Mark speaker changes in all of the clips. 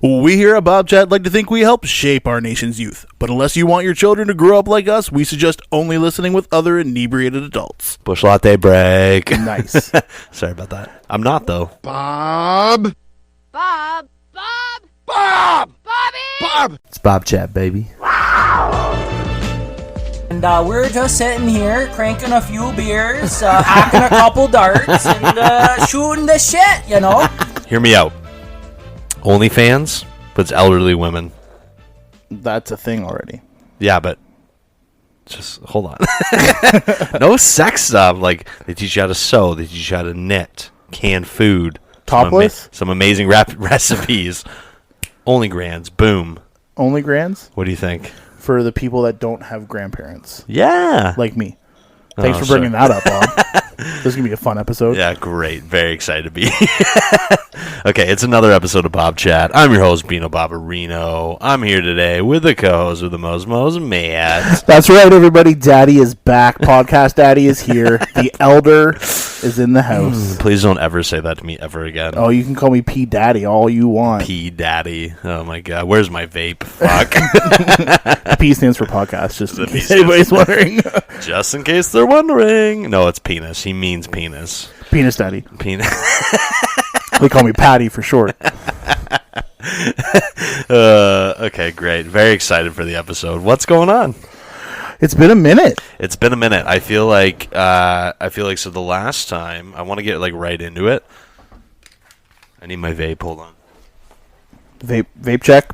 Speaker 1: We here at Bobchat like to think we help shape our nation's youth, but unless you want your children to grow up like us, we suggest only listening with other inebriated adults.
Speaker 2: Bush latte break.
Speaker 1: Nice.
Speaker 2: Sorry about that. I'm not, though.
Speaker 3: Bob!
Speaker 4: Bob! Bob!
Speaker 3: Bob!
Speaker 4: Bobby!
Speaker 3: Bob!
Speaker 2: It's Bobchat Baby.
Speaker 5: And we're just sitting here cranking a few beers, hacking a couple darts, and shooting the shit, you know?
Speaker 2: Hear me out. OnlyFans, but it's elderly women.
Speaker 1: That's a thing already.
Speaker 2: Yeah, but just hold on. No sex stuff. Like, they teach you how to sew. They teach you how to knit, can food.
Speaker 1: Topless?
Speaker 2: Some amazing recipes. Only grands. Boom.
Speaker 1: Only grands?
Speaker 2: What do you think?
Speaker 1: For the people that don't have grandparents.
Speaker 2: Yeah.
Speaker 1: Like me. Thanks for bringing that up, Bob. This is going to be a fun episode.
Speaker 2: Yeah, great. Very excited to be. Okay, it's another episode of Bob Chat. I'm your host, Bino Barbarino. I'm here today with the co-host with the most, Matt.
Speaker 1: That's right, everybody. Daddy is back. Podcast Daddy is here. The elder is in the house.
Speaker 2: Please don't ever say that to me ever again.
Speaker 1: Oh, you can call me P Daddy all you want.
Speaker 2: P Daddy. Oh my God. Where's my vape? Fuck.
Speaker 1: The P stands for podcast, just in case anybody's wondering.
Speaker 2: Just in case they're wondering. No, it's penis. He means penis.
Speaker 1: Penis Daddy.
Speaker 2: Penis.
Speaker 1: They call me Patty for short.
Speaker 2: Okay, great. Very excited for the episode. What's going on?
Speaker 1: It's been a minute.
Speaker 2: It's been a minute. I feel like so the last time, I want to get like right into it. I need my vape. Hold on.
Speaker 1: Vape check.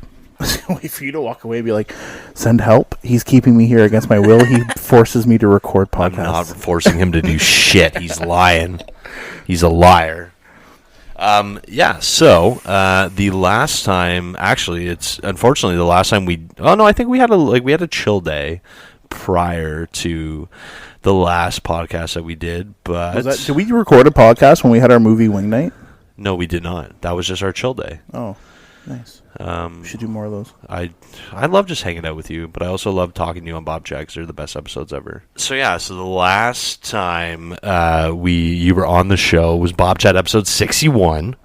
Speaker 1: Wait for you to walk away and be like, send help. He's keeping me here against my will. He forces me to record podcasts.
Speaker 2: I'm not forcing him to do shit. He's lying. He's a liar. So the last time, actually, it's unfortunately the last time I think we had a chill day prior to the last podcast that we did, but
Speaker 1: did we record a podcast when we had our movie Wing Night?
Speaker 2: No, we did not. That was just our chill day.
Speaker 1: Oh, nice. We should do more of those.
Speaker 2: I love just hanging out with you, but I also love talking to you on Bob Checks. They're the best episodes ever. So the last time you were on the show was Bob Chat episode 61,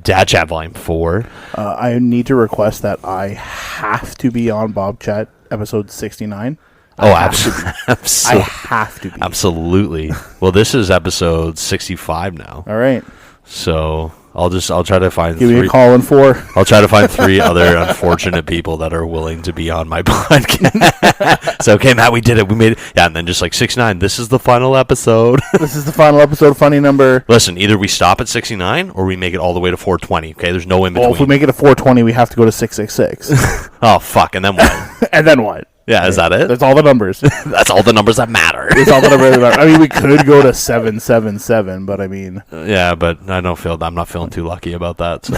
Speaker 2: Dad Chat Volume 4.
Speaker 1: I need to request that I have to be on Bob Chat episode 69.
Speaker 2: Oh, absolutely.
Speaker 1: I have to be.
Speaker 2: Absolutely. Well, this is episode 65 now.
Speaker 1: All right.
Speaker 2: So I'll try to find
Speaker 1: Give me a call in 4.
Speaker 2: I'll try to find 3 other unfortunate people that are willing to be on my podcast. So, okay, Matt, we did it. We made it. Yeah, and then just like 69, this is the final episode.
Speaker 1: This is the final episode, funny number.
Speaker 2: Listen, either we stop at 69 or we make it all the way to 420, okay? There's no in between.
Speaker 1: Well, if we make it to 420, we have to go to 666.
Speaker 2: Oh, fuck, and then what?
Speaker 1: And then what?
Speaker 2: Yeah, is that it?
Speaker 1: That's all the numbers.
Speaker 2: That's all the numbers that matter.
Speaker 1: That's all the numbers that matter. I mean, we could go to 777, but I mean...
Speaker 2: yeah, but I'm not feeling too lucky about that. So.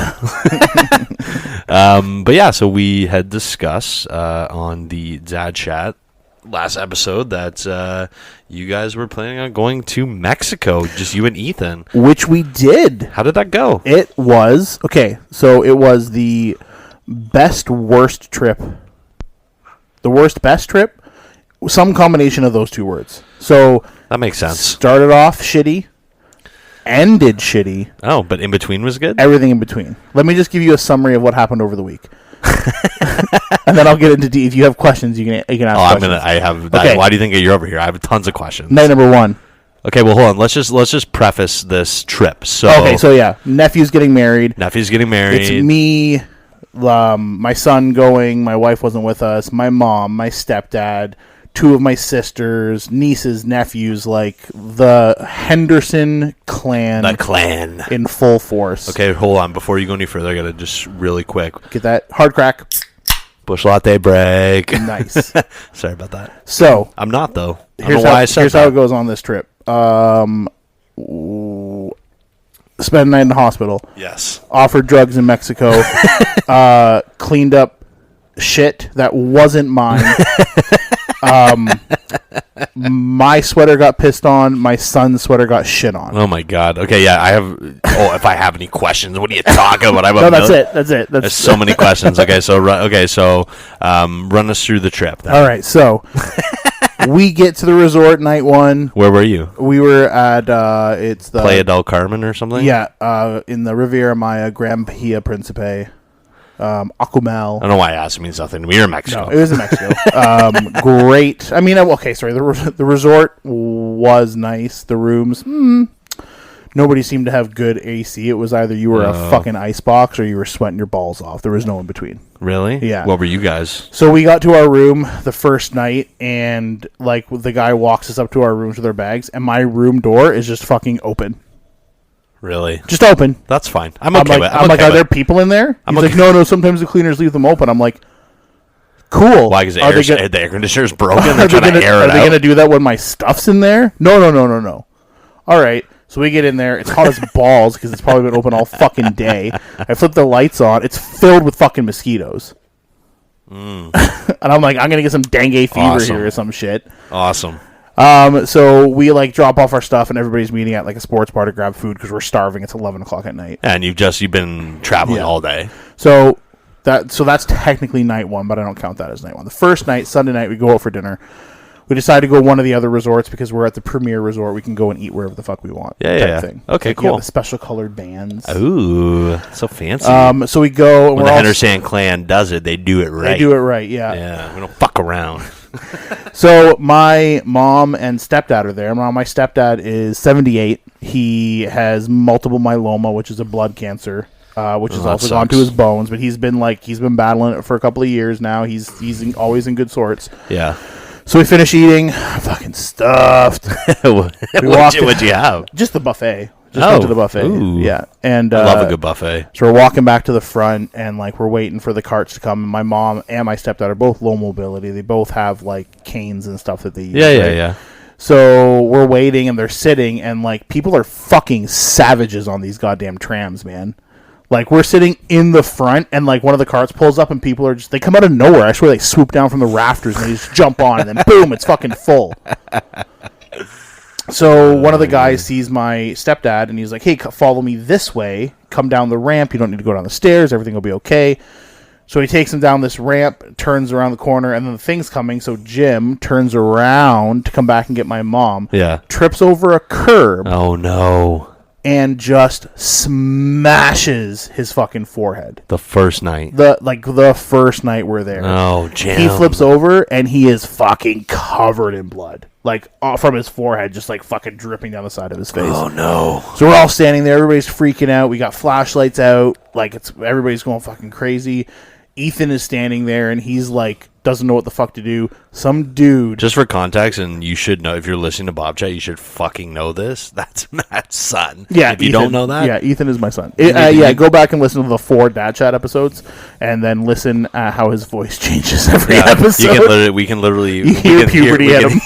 Speaker 2: So we had discussed on the Dad Chat last episode that you guys were planning on going to Mexico, just you and Ethan.
Speaker 1: Which we did.
Speaker 2: How did that go?
Speaker 1: It was... Okay, so it was the best-worst trip. The worst-best trip? Some combination of those two words. So...
Speaker 2: That makes sense.
Speaker 1: Started off shitty. Ended shitty.
Speaker 2: Oh, but in between was good?
Speaker 1: Everything in between. Let me just give you a summary of what happened over the week. And then I'll get into if you have questions, you can ask questions.
Speaker 2: I have that. Okay. Why do you think you're over here? I have tons of questions.
Speaker 1: Night number 1.
Speaker 2: Okay, well, hold on. Let's just preface this trip.
Speaker 1: Nephew's getting married.
Speaker 2: It's
Speaker 1: me, my son going, my wife wasn't with us, my mom, my stepdad, 2 of my sisters, nieces, nephews, like the Henderson clan.
Speaker 2: The clan.
Speaker 1: In full force.
Speaker 2: Okay, hold on. Before you go any further, I got to just really quick.
Speaker 1: Get that hard crack.
Speaker 2: Bush latte break.
Speaker 1: Nice.
Speaker 2: Sorry about that.
Speaker 1: So.
Speaker 2: I'm not, though. I
Speaker 1: don't know why I said that. Here's how it goes on this trip. Spent a night in the hospital.
Speaker 2: Yes.
Speaker 1: Offered drugs in Mexico. Cleaned up shit that wasn't mine. My sweater got pissed on. My son's sweater got shit on.
Speaker 2: Oh my God. Okay, yeah, I have. If I have any questions, what are you talking about?
Speaker 1: No, that's it.
Speaker 2: There's so many questions. Okay, so run us through the trip. Then.
Speaker 1: All right, so we get to the resort night 1.
Speaker 2: Where were you?
Speaker 1: We were at it's the
Speaker 2: Playa del Carmen or something.
Speaker 1: Yeah, in the Riviera Maya, Gran Bahia Principe. Akumal.
Speaker 2: I don't know why I asked. It means nothing to me. You're in Mexico.
Speaker 1: No, it was in Mexico. Great. I mean, okay, sorry. The resort was nice. The rooms, nobody seemed to have good AC. It was either you were a fucking icebox or you were sweating your balls off. There was no in between.
Speaker 2: Really?
Speaker 1: Yeah.
Speaker 2: What were you guys?
Speaker 1: So we got to our room the first night, and like the guy walks us up to our rooms with our bags, and my room door is just fucking open.
Speaker 2: Really?
Speaker 1: Just open.
Speaker 2: That's fine. I'm okay with it.
Speaker 1: I'm like, are there people in there? He's like, no, sometimes the cleaners leave them open. I'm like, cool.
Speaker 2: Why? Because the air conditioner's broken?
Speaker 1: Are
Speaker 2: They're trying to air it out?
Speaker 1: Are they going to do that when my stuff's in there? No. All right. So we get in there. It's hot as balls because it's probably been open all fucking day. I flip the lights on. It's filled with fucking mosquitoes. And I'm like, I'm going to get some dengue fever here or some shit.
Speaker 2: Awesome.
Speaker 1: So we like drop off our stuff and everybody's meeting at like a sports bar to grab food because we're starving. It's 11 o'clock at night.
Speaker 2: And you've been traveling all day.
Speaker 1: So that's technically night one, but I don't count that as night one. The first night, Sunday night, we go out for dinner. We decide to go one of the other resorts because we're at the premier resort. We can go and eat wherever the fuck we want.
Speaker 2: Yeah.
Speaker 1: Thing.
Speaker 2: Okay,
Speaker 1: like,
Speaker 2: cool.
Speaker 1: You have the special colored bands.
Speaker 2: Ooh, so fancy.
Speaker 1: So we go. And
Speaker 2: when the Henderson clan does it, they do it right.
Speaker 1: They do it right, yeah.
Speaker 2: Yeah, we don't fuck around.
Speaker 1: So my mom and stepdad are there. My stepdad is 78. He has multiple myeloma, which is a blood cancer, which has also gone to his bones. But he's been battling it for a couple of years now. He's always in good sorts.
Speaker 2: Yeah.
Speaker 1: So we finish eating, fucking stuffed.
Speaker 2: What'd you have?
Speaker 1: Just the buffet. Went to the buffet.
Speaker 2: Ooh.
Speaker 1: Yeah. And
Speaker 2: I love a good buffet.
Speaker 1: So we're walking back to the front and like we're waiting for the carts to come. And my mom and my stepdad are both low mobility. They both have like canes and stuff that they use.
Speaker 2: Yeah.
Speaker 1: So we're waiting and they're sitting and like people are fucking savages on these goddamn trams, man. Like, we're sitting in the front, and, like, one of the carts pulls up, and people are just... They come out of nowhere. I swear they swoop down from the rafters, and they just jump on, and then, boom, it's fucking full. So, one of the guys sees my stepdad, and he's like, hey, follow me this way. Come down the ramp. You don't need to go down the stairs. Everything will be okay. So, he takes him down this ramp, turns around the corner, and then the thing's coming, so Jim turns around to come back and get my mom.
Speaker 2: Yeah.
Speaker 1: Trips over a curb.
Speaker 2: Oh, no.
Speaker 1: And just smashes his fucking forehead.
Speaker 2: The first night.
Speaker 1: The first night we're there.
Speaker 2: Oh, Jim.
Speaker 1: He flips over and he is fucking covered in blood. Like, from his forehead, just like fucking dripping down the side of his face.
Speaker 2: Oh, no.
Speaker 1: So we're all standing there. Everybody's freaking out. We got flashlights out. Like, everybody's going fucking crazy. Ethan is standing there and he's like, doesn't know what the fuck to do. Some dude.
Speaker 2: Just for context, and you should know, if you're listening to Bobchat, you should fucking know this. That's Matt's son.
Speaker 1: Yeah.
Speaker 2: If you don't know that.
Speaker 1: Yeah, Ethan is my son. Go back and listen to the 4 Dad Chat episodes, and then listen how his voice changes every episode.
Speaker 2: We can literally
Speaker 1: you hear puberty at him.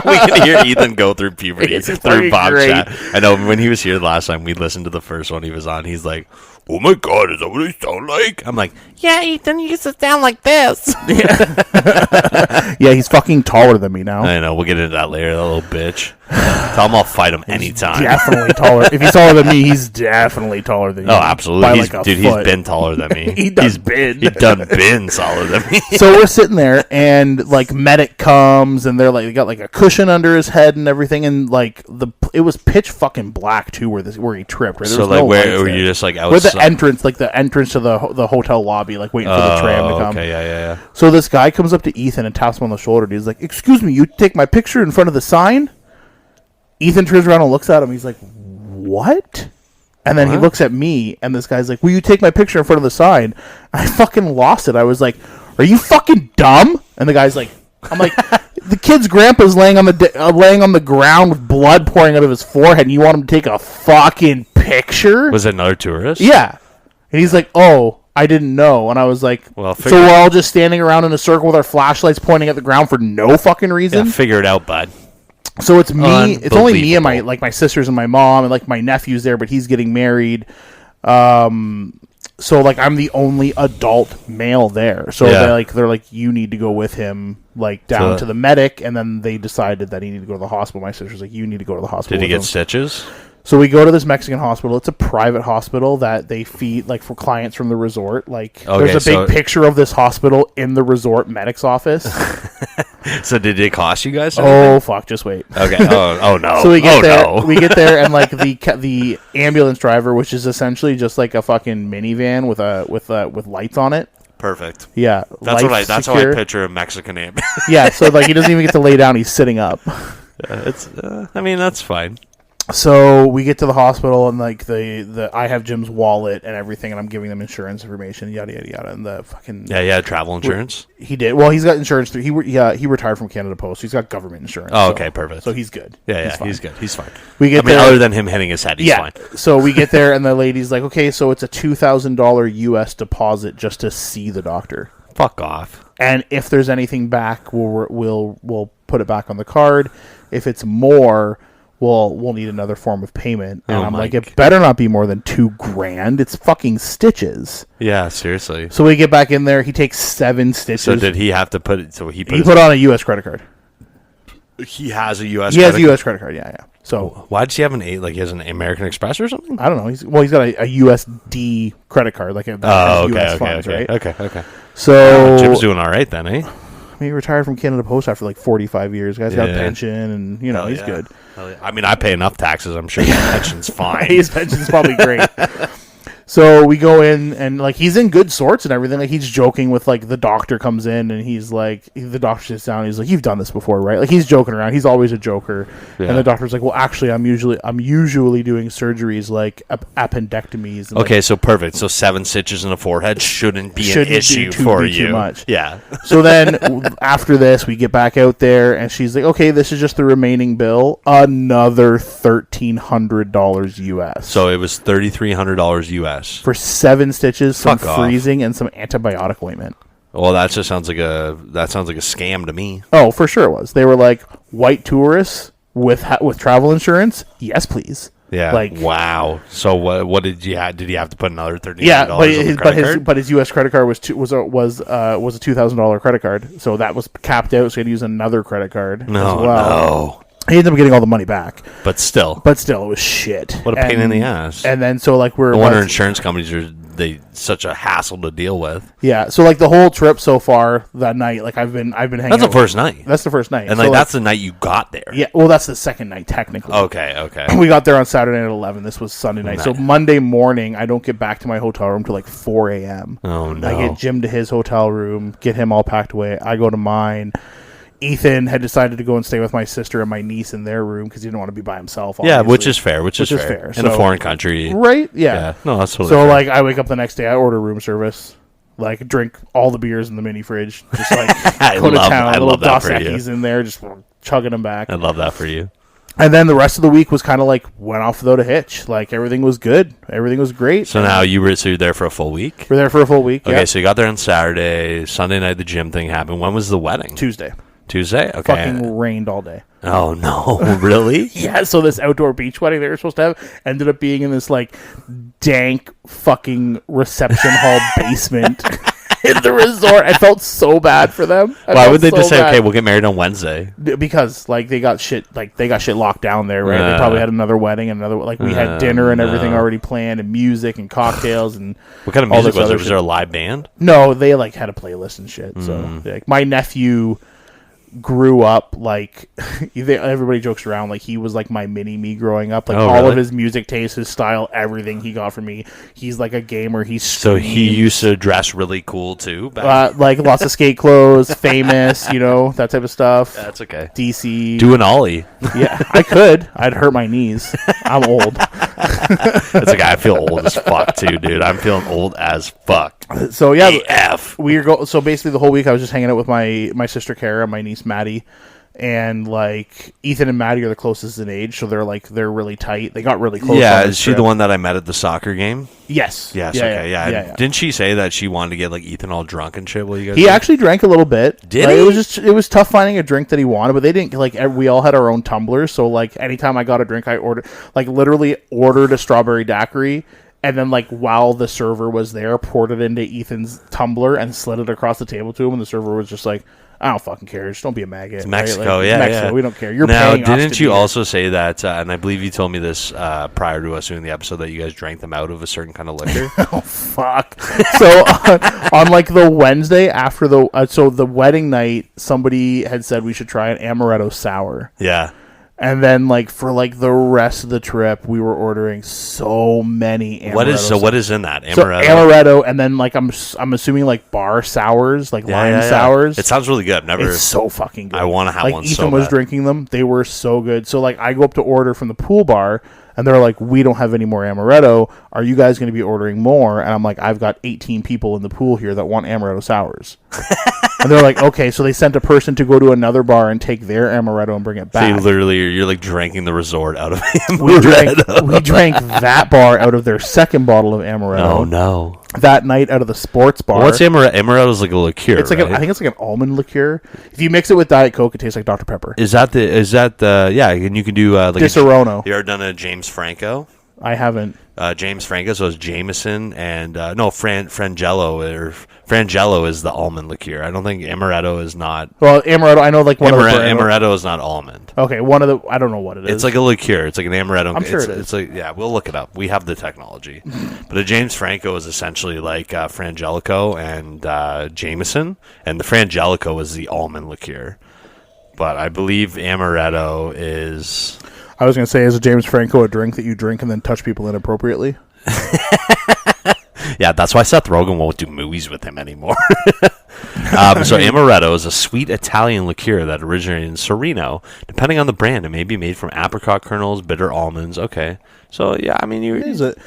Speaker 2: We can hear Ethan go through puberty through Bobchat. I know when he was here last time, we listened to the first one he was on. He's like, oh my God, is that what I sound like? I'm like, yeah, Ethan, you used to sound like this.
Speaker 1: Yeah, he's fucking taller than me now.
Speaker 2: I know, we'll get into that later, that little bitch. Tell him I'll fight him anytime.
Speaker 1: Definitely taller. If he's taller than me, he's definitely taller than you.
Speaker 2: Oh, absolutely. He's been taller than me.
Speaker 1: He's
Speaker 2: done been taller than me.
Speaker 1: So we're sitting there, and like medic comes, and they got like a cushion under his head and everything, and like it was pitch fucking black too where he tripped. Right?
Speaker 2: So like where were you just like outside?
Speaker 1: Where the entrance to the hotel lobby, like waiting for the tram to come.
Speaker 2: Okay, yeah.
Speaker 1: So this guy comes up to Ethan and taps him on the shoulder. And he's like, "Excuse me, you take my picture in front of the sign?" Ethan turns around and looks at him. He's like, "What?" And then he looks at me, and this guy's like, "Will you take my picture in front of the sign?" I fucking lost it. I was like, "Are you fucking dumb?" And the guy's like, "I'm like, the kid's grandpa's laying on the ground with blood pouring out of his forehead, and you want him to take a fucking picture?"
Speaker 2: Was it another tourist?
Speaker 1: Yeah. And he's like, "Oh, I didn't know." And I was like,
Speaker 2: well,
Speaker 1: so we're all just standing around in a circle with our flashlights pointing at the ground for no fucking reason?
Speaker 2: Yeah, figure it out, bud.
Speaker 1: So it's me. It's only me and my sisters and my mom and like my nephew's there, but he's getting married. So like I'm the only adult male there. So they're like you need to go with him like down to the medic, and then they decided that he needed to go to the hospital. My sister's like, you need to go to the hospital.
Speaker 2: Did he get stitches?
Speaker 1: So we go to this Mexican hospital. It's a private hospital that they feed like for clients from the resort. Like there's a big picture of this hospital in the resort medic's office.
Speaker 2: So did it cost you guys?
Speaker 1: Oh fuck! Just wait.
Speaker 2: Okay. Oh no.
Speaker 1: So we get there.
Speaker 2: No.
Speaker 1: We get there, and like the ambulance driver, which is essentially just like a fucking minivan with lights on it.
Speaker 2: Perfect.
Speaker 1: Yeah,
Speaker 2: That's how I picture a Mexican ambulance.
Speaker 1: Yeah, so like he doesn't even get to lay down; he's sitting up.
Speaker 2: I mean, that's fine.
Speaker 1: So we get to the hospital, and like I have Jim's wallet and everything, and I'm giving them insurance information, yada yada yada, and the fucking
Speaker 2: Travel insurance.
Speaker 1: He did. Well, he's got insurance through. He retired from Canada Post. So he's got government insurance.
Speaker 2: Oh, okay, perfect.
Speaker 1: So he's good.
Speaker 2: He's good. He's fine.
Speaker 1: We get there,
Speaker 2: other than him hitting his head, he's fine.
Speaker 1: So we get there, and the lady's like, "Okay, so it's a $2,000 US deposit just to see the doctor.
Speaker 2: Fuck off.
Speaker 1: And if there's anything back, we'll put it back on the card. If it's more, we'll need another form of payment." And I'm like, it better not be more than $2,000. It's fucking stitches.
Speaker 2: Yeah, seriously.
Speaker 1: So we get back in there. He takes 7 stitches.
Speaker 2: So did he have to put it? So he
Speaker 1: put on a U.S. credit card.
Speaker 2: He has a U.S.
Speaker 1: He has a U.S. credit card. Yeah. So
Speaker 2: why does he have he has an American Express or something?
Speaker 1: I don't know. He's got a USD credit card, like US funds, right?
Speaker 2: Okay.
Speaker 1: So
Speaker 2: Jim's doing all right then, eh?
Speaker 1: He retired from Canada Post after like 45 years. Guy's got a pension, and he's good.
Speaker 2: I mean, I pay enough taxes. I'm sure his pension's fine.
Speaker 1: His pension's probably great. So we go in, and like he's in good sorts and everything. Like he's joking with like the doctor comes in, and he's like, the doctor sits down. And he's like, "You've done this before, right?" Like he's joking around. He's always a joker. Yeah. And the doctor's like, "Well, actually, I'm usually doing surgeries like appendectomies." And,
Speaker 2: okay, so perfect. So 7 stitches in the forehead shouldn't be an issue for you.
Speaker 1: Too much.
Speaker 2: Yeah.
Speaker 1: So then after this, we get back out there, and she's like, "Okay, this is just the remaining bill. Another $1,300 US."
Speaker 2: So it was $3,300 US
Speaker 1: for 7 stitches, some
Speaker 2: Fuck
Speaker 1: freezing, and some antibiotic ointment.
Speaker 2: Well, that just sounds like a scam to me.
Speaker 1: Oh, for sure it was. They were like, white tourists with travel insurance. Yes, please.
Speaker 2: Yeah.
Speaker 1: Like,
Speaker 2: wow. So what did you have? Did he have to put another $30?
Speaker 1: Yeah, but his U.S. credit card was a $2,000 credit card, so that was capped out. So he had to use another credit card as well.
Speaker 2: No.
Speaker 1: He ended up getting all the money back.
Speaker 2: But still,
Speaker 1: it was shit.
Speaker 2: What a pain in the ass.
Speaker 1: And then so like
Speaker 2: no wonder insurance companies are such a hassle to deal with.
Speaker 1: Yeah. So like the whole trip so far that night, like I've been hanging.
Speaker 2: That's the first night.
Speaker 1: That's the first night.
Speaker 2: And like that's the night you got there.
Speaker 1: Yeah. Well, that's the second night technically.
Speaker 2: Okay.
Speaker 1: We got there on Saturday night at 11. This was Sunday night. So Monday morning, I don't get back to my hotel room till like 4 a.m.
Speaker 2: Oh no.
Speaker 1: I get Jim to his hotel room, get him all packed away. I go to mine. Ethan had decided to go and stay with my sister and my niece in their room because he didn't want to be by himself. Obviously.
Speaker 2: Yeah, which is fair. Which is fair. In a foreign country.
Speaker 1: Right? Yeah.
Speaker 2: No, that's totally
Speaker 1: so,
Speaker 2: fair.
Speaker 1: like, I wake up the next day, I order room service, like, drink all the beers in the mini fridge, just, like, go to town. Little Dos Equis in there, just chugging them back.
Speaker 2: I love that for you.
Speaker 1: And then the rest of the week was kind of like, went off without a hitch. Like, everything was good. Everything was great.
Speaker 2: So now you're there for a full week?
Speaker 1: We're there for a full week,
Speaker 2: Okay, so you got there on Saturday. Sunday night, the gym thing happened. When was the wedding?
Speaker 1: Tuesday.
Speaker 2: Okay.
Speaker 1: Fucking rained all day.
Speaker 2: Oh, no. Really?
Speaker 1: Yeah, so this outdoor beach wedding they were supposed to have ended up being in this, like, dank fucking reception hall basement in the resort. I felt so bad for them.
Speaker 2: Why would they just say, okay, we'll get married on Wednesday?
Speaker 1: Because, like, they got shit locked down there, right? They probably had another wedding and we had dinner and everything already planned, and music and cocktails and
Speaker 2: what kind of music was there? Was there a live band?
Speaker 1: No, they, like, had a playlist and shit. So, like, my nephew grew up like everybody jokes around like he was like my mini me growing up, like all of his music taste, his style, everything he got from me. He's like a gamer.
Speaker 2: So he used to dress really cool too,
Speaker 1: like lots of skate clothes, famous, that type of stuff.
Speaker 2: That's okay.
Speaker 1: DC,
Speaker 2: do an ollie.
Speaker 1: Yeah, I could. I'd hurt my knees. I'm old.
Speaker 2: That's okay. I feel old as fuck too, dude. I'm feeling old as fuck.
Speaker 1: So yeah,
Speaker 2: AF.
Speaker 1: So basically the whole week I was just hanging out with my sister Kara, my niece Maddie, and like Ethan and Maddie are the closest in age, so they're really tight. They got really close.
Speaker 2: Yeah, is she the one that I met at the soccer game?
Speaker 1: Yes.
Speaker 2: Okay. Yeah. Didn't she say that she wanted to get like Ethan all drunk and shit while you guys?
Speaker 1: He actually drank a little bit.
Speaker 2: Did he?
Speaker 1: It was tough finding a drink that he wanted, but they didn't like. We all had our own tumblers, so like anytime I got a drink, I literally ordered a strawberry daiquiri and then like while the server was there, poured it into Ethan's tumbler and slid it across the table to him, and the server was just like, I don't fucking care. Just don't be a maggot.
Speaker 2: It's Mexico,
Speaker 1: right? Like,
Speaker 2: yeah,
Speaker 1: Mexico,
Speaker 2: yeah.
Speaker 1: we don't care. You're
Speaker 2: now,
Speaker 1: paying us
Speaker 2: didn't
Speaker 1: to
Speaker 2: you
Speaker 1: be
Speaker 2: also say that, and I believe you told me this prior to us doing the episode, that you guys drank them out of a certain kind of liquor?
Speaker 1: Oh, fuck. So on like the Wednesday after the wedding night, somebody had said we should try an amaretto sour.
Speaker 2: Yeah.
Speaker 1: And then, like, for, like, the rest of the trip, we were ordering so many amaretto.
Speaker 2: What is in that? Amaretto?
Speaker 1: So, amaretto, and then, like, I'm assuming, like, bar sours, like lime sours.
Speaker 2: It sounds really good. I've never...
Speaker 1: It's so fucking good.
Speaker 2: I want to have
Speaker 1: like,
Speaker 2: one
Speaker 1: Ethan
Speaker 2: so
Speaker 1: was
Speaker 2: bad.
Speaker 1: drinking them. They were so good. So, like, I go up to order from the pool bar, and they're like, we don't have any more amaretto. Are you guys going to be ordering more? And I'm like, I've got 18 people in the pool here that want amaretto sours. And they're like, okay. So they sent a person to go to another bar and take their amaretto and bring it back.
Speaker 2: So you're like drinking the resort out of
Speaker 1: We drank that bar out of their second bottle of amaretto.
Speaker 2: Oh, no.
Speaker 1: That night out of the sports bar.
Speaker 2: What's amaretto? Amaretto is like a liqueur,
Speaker 1: It's like
Speaker 2: right?
Speaker 1: I think it's like an almond liqueur. If you mix it with Diet Coke, it tastes like Dr. Pepper.
Speaker 2: Is that yeah, and you can do like
Speaker 1: Disaronno.
Speaker 2: You ever done a James Franco?
Speaker 1: I haven't.
Speaker 2: James Franco, so it's Jameson and Frangelo, or Frangelo is the almond liqueur. I don't think amaretto is not.
Speaker 1: Well, amaretto, I know like one of the brand.
Speaker 2: Amaretto is not almond.
Speaker 1: Okay, one of the I don't know what it is.
Speaker 2: It's like a liqueur. It's like an amaretto.
Speaker 1: I'm sure it is.
Speaker 2: It's like, yeah, we'll look it up. We have the technology. But a James Franco is essentially like Frangelico and Jameson, and the Frangelico is the almond liqueur. But I believe amaretto is...
Speaker 1: I was going to say, is a James Franco a drink that you drink and then touch people inappropriately?
Speaker 2: Yeah, that's why Seth Rogen won't do movies with him anymore. So amaretto is a sweet Italian liqueur that originated in Sereno. Depending on the brand, it may be made from apricot kernels, bitter almonds. Okay, so yeah, I mean,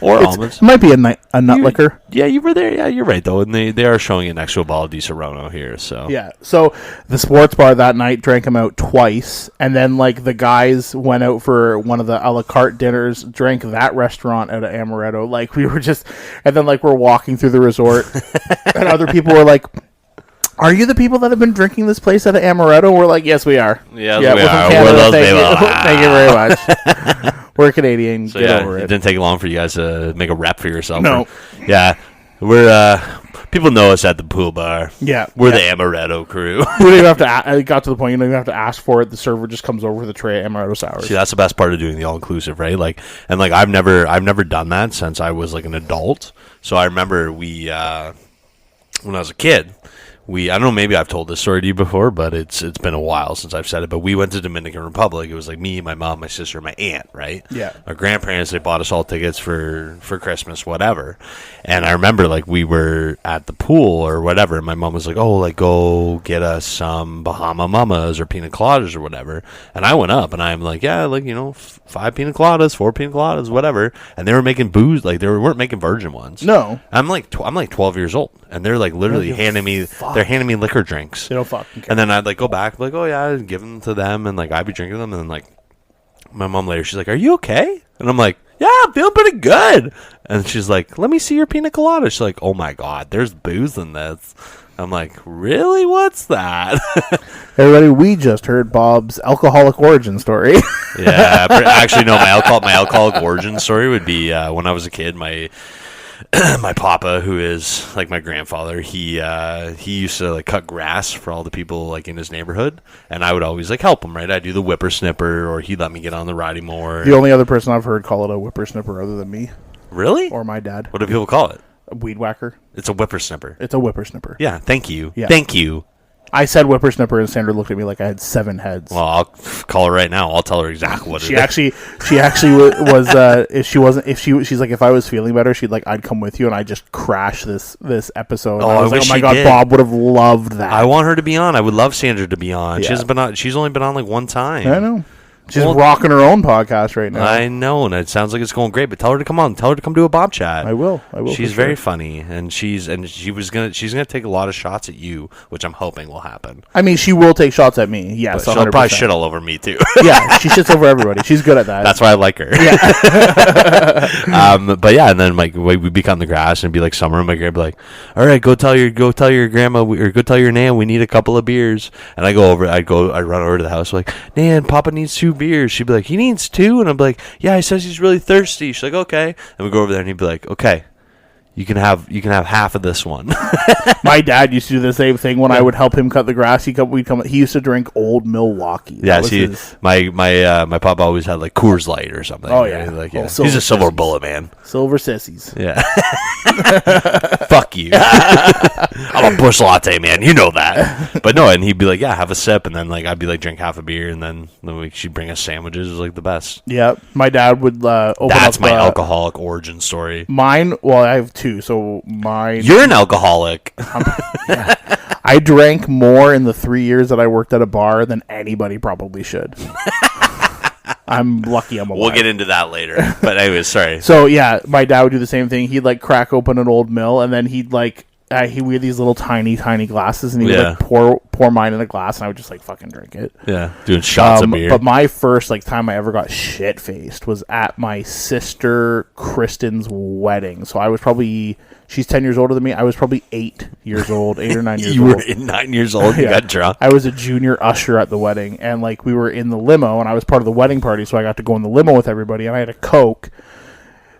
Speaker 2: almonds.
Speaker 1: It might be a nut liquor.
Speaker 2: Yeah, you were there. Yeah, you're right though, and they are showing it next to a bottle of Di Serono here. So
Speaker 1: Yeah, so the sports bar that night drank them out twice, and then like the guys went out for one of the a la carte dinners, drank that restaurant out of amaretto. Like we were just, and then like we're walking through the resort, and other people were like, are you the people that have been drinking this place out of amaretto? We're like, yes, we are.
Speaker 2: Yes,
Speaker 1: yeah,
Speaker 2: we
Speaker 1: we're from
Speaker 2: are.
Speaker 1: Canada.
Speaker 2: We're those
Speaker 1: Thank you.
Speaker 2: people.
Speaker 1: Thank you very much. We're Canadian.
Speaker 2: So
Speaker 1: Get
Speaker 2: yeah,
Speaker 1: over
Speaker 2: it
Speaker 1: it.
Speaker 2: didn't take long for you guys to make a rep for yourself.
Speaker 1: No.
Speaker 2: Yeah, we're people know us at the pool bar.
Speaker 1: Yeah,
Speaker 2: We're
Speaker 1: yeah.
Speaker 2: the amaretto crew.
Speaker 1: We don't even have to. It got to the point you don't even have to ask for it. The server just comes over with a tray of amaretto sours.
Speaker 2: See, that's the best part of doing the all inclusive, right? Like, and like I've never done that since I was like an adult. So I remember when I was a kid. I don't know, maybe I've told this story to you before, but it's been a while since I've said it. But we went to Dominican Republic. It was like me, my mom, my sister, my aunt, right?
Speaker 1: Yeah.
Speaker 2: Our grandparents, they bought us all tickets for Christmas, whatever. And I remember, like, we were at the pool or whatever, and my mom was like, oh, like, go get us some Bahama Mamas or pina coladas or whatever. And I went up, and I'm like, yeah, like, 5 pina coladas, 4 pina coladas, whatever. And they were making booze, like, they weren't making virgin ones.
Speaker 1: No.
Speaker 2: I'm like 12 years old, and they're like literally handing me liquor drinks.
Speaker 1: They don't fucking care.
Speaker 2: And then I'd like go back, like, oh yeah, I'd give them to them, and like I'd be drinking them, and then like my mom later, she's like, "Are you okay?" And I'm like, "Yeah, I'm feeling pretty good." And she's like, "Let me see your pina colada." She's like, "Oh my god, there's booze in this." I'm like, "Really? What's that?"
Speaker 1: Everybody, we just heard Bob's alcoholic origin story.
Speaker 2: Yeah, actually, no. My alcoholic origin story would be when I was a kid. My papa, who is like my grandfather, he used to like cut grass for all the people like in his neighborhood, and I would always like help him. Right, I'd do the whippersnipper, or he'd let me get on the riding mower.
Speaker 1: The only other person I've heard call it a whippersnipper other than me
Speaker 2: Really?
Speaker 1: or my dad.
Speaker 2: What do people call it?
Speaker 1: A weed whacker.
Speaker 2: It's a whippersnipper.
Speaker 1: It's a whippersnipper.
Speaker 2: Yeah. Thank you.
Speaker 1: Yeah.
Speaker 2: Thank you.
Speaker 1: I said whippersnipper, and Sandra looked at me like I had 7 heads.
Speaker 2: Well, I'll call her right now. I'll tell her exactly what
Speaker 1: She
Speaker 2: it is.
Speaker 1: actually was she's like, if I was feeling better, she'd like, I'd come with you, and I'd just crash this episode. And
Speaker 2: Oh,
Speaker 1: I was
Speaker 2: I
Speaker 1: like,
Speaker 2: wish
Speaker 1: oh my
Speaker 2: she
Speaker 1: god,
Speaker 2: did.
Speaker 1: Bob would have loved that.
Speaker 2: I want her to be on. I would love Sandra to be on. She
Speaker 1: Yeah.
Speaker 2: hasn't been on. She's only been on like one time.
Speaker 1: I know. She's
Speaker 2: Well-
Speaker 1: rocking her own podcast right now.
Speaker 2: I know, and it sounds like it's going great. But tell her to come on. Tell her to come do a Bob chat.
Speaker 1: I will.
Speaker 2: She's
Speaker 1: for
Speaker 2: very
Speaker 1: sure.
Speaker 2: funny, and she's gonna take a lot of shots at you, which I'm hoping will happen.
Speaker 1: I mean, she will take shots at me. Yes,
Speaker 2: But she'll
Speaker 1: 100%.
Speaker 2: probably shit all over me too.
Speaker 1: Yeah, she shits over everybody. She's good at that.
Speaker 2: That's why I like her.
Speaker 1: Yeah.
Speaker 2: But yeah, and then like we'd be on the grass and be like summer, and my grandma be like, "All right, go tell your grandma or go tell your nan we need a couple of beers." And I'd run over to the house like, "Nan, Papa needs 2 2 beers. She'd be like, he needs 2, and I'm like, yeah, he says he's really thirsty. She's like, okay, and we go over there, and he'd be like, okay, you can have half of this one.
Speaker 1: My dad used to do the same thing when I would help him cut the grass. He used to drink Old Milwaukee.
Speaker 2: Yeah, see, my papa always had like Coors Light or something.
Speaker 1: Oh yeah,
Speaker 2: like,
Speaker 1: Silver
Speaker 2: he's a silver
Speaker 1: sissies.
Speaker 2: bullet man.
Speaker 1: Silver sissies.
Speaker 2: Yeah. Fuck you. I'm a bush latte man. You know that. But no, and he'd be like, yeah, have a sip, and then like I'd be like, drink half a beer, and then she'd bring us sandwiches. It was like the best.
Speaker 1: Yeah, my dad would open
Speaker 2: That's
Speaker 1: up,
Speaker 2: my alcoholic origin story.
Speaker 1: Mine. Well, I have 2. So mine.
Speaker 2: You're an alcoholic.
Speaker 1: I drank more in the 3 years that I worked at a bar than anybody probably should. I'm lucky I'm alive.
Speaker 2: We'll get into that later. But anyways, sorry.
Speaker 1: So yeah, my dad would do the same thing. He'd like crack open an Old Mill, and then he'd like we had these little tiny glasses, and he would like pour mine in a glass, and I would just like fucking drink it.
Speaker 2: Yeah, doing shots of beer.
Speaker 1: But my first like time I ever got shit faced was at my sister Kristen's wedding. So I was probably, she's 10 years older than me. I was probably 8 years old, 8 or 9 years
Speaker 2: you
Speaker 1: old.
Speaker 2: were 9 years old. You got drunk.
Speaker 1: I was a junior usher at the wedding, and like we were in the limo, and I was part of the wedding party, so I got to go in the limo with everybody, and I had a Coke.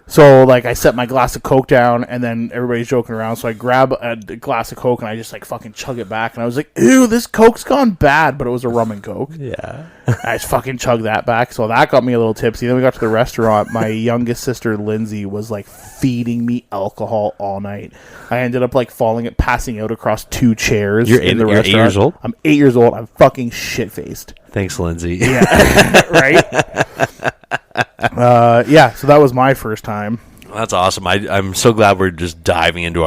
Speaker 1: So, like, I set my glass of Coke down, and then everybody's joking around, so I grab a glass of Coke, and I just, like, fucking chug it back, and I was like, ew, this Coke's gone bad, but it was a rum and Coke.
Speaker 2: Yeah.
Speaker 1: I just fucking chugged that back, so that got me a little tipsy. Then we got to the restaurant. My youngest sister, Lindsay, was, like, feeding me alcohol all night. I ended up, like, passing out across 2 chairs in the restaurant.
Speaker 2: You're 8 years old?
Speaker 1: I'm 8 years old. I'm fucking shit-faced.
Speaker 2: Thanks, Lindsay.
Speaker 1: Yeah. Right? So that was my first time.
Speaker 2: That's awesome. I'm so glad we're just diving into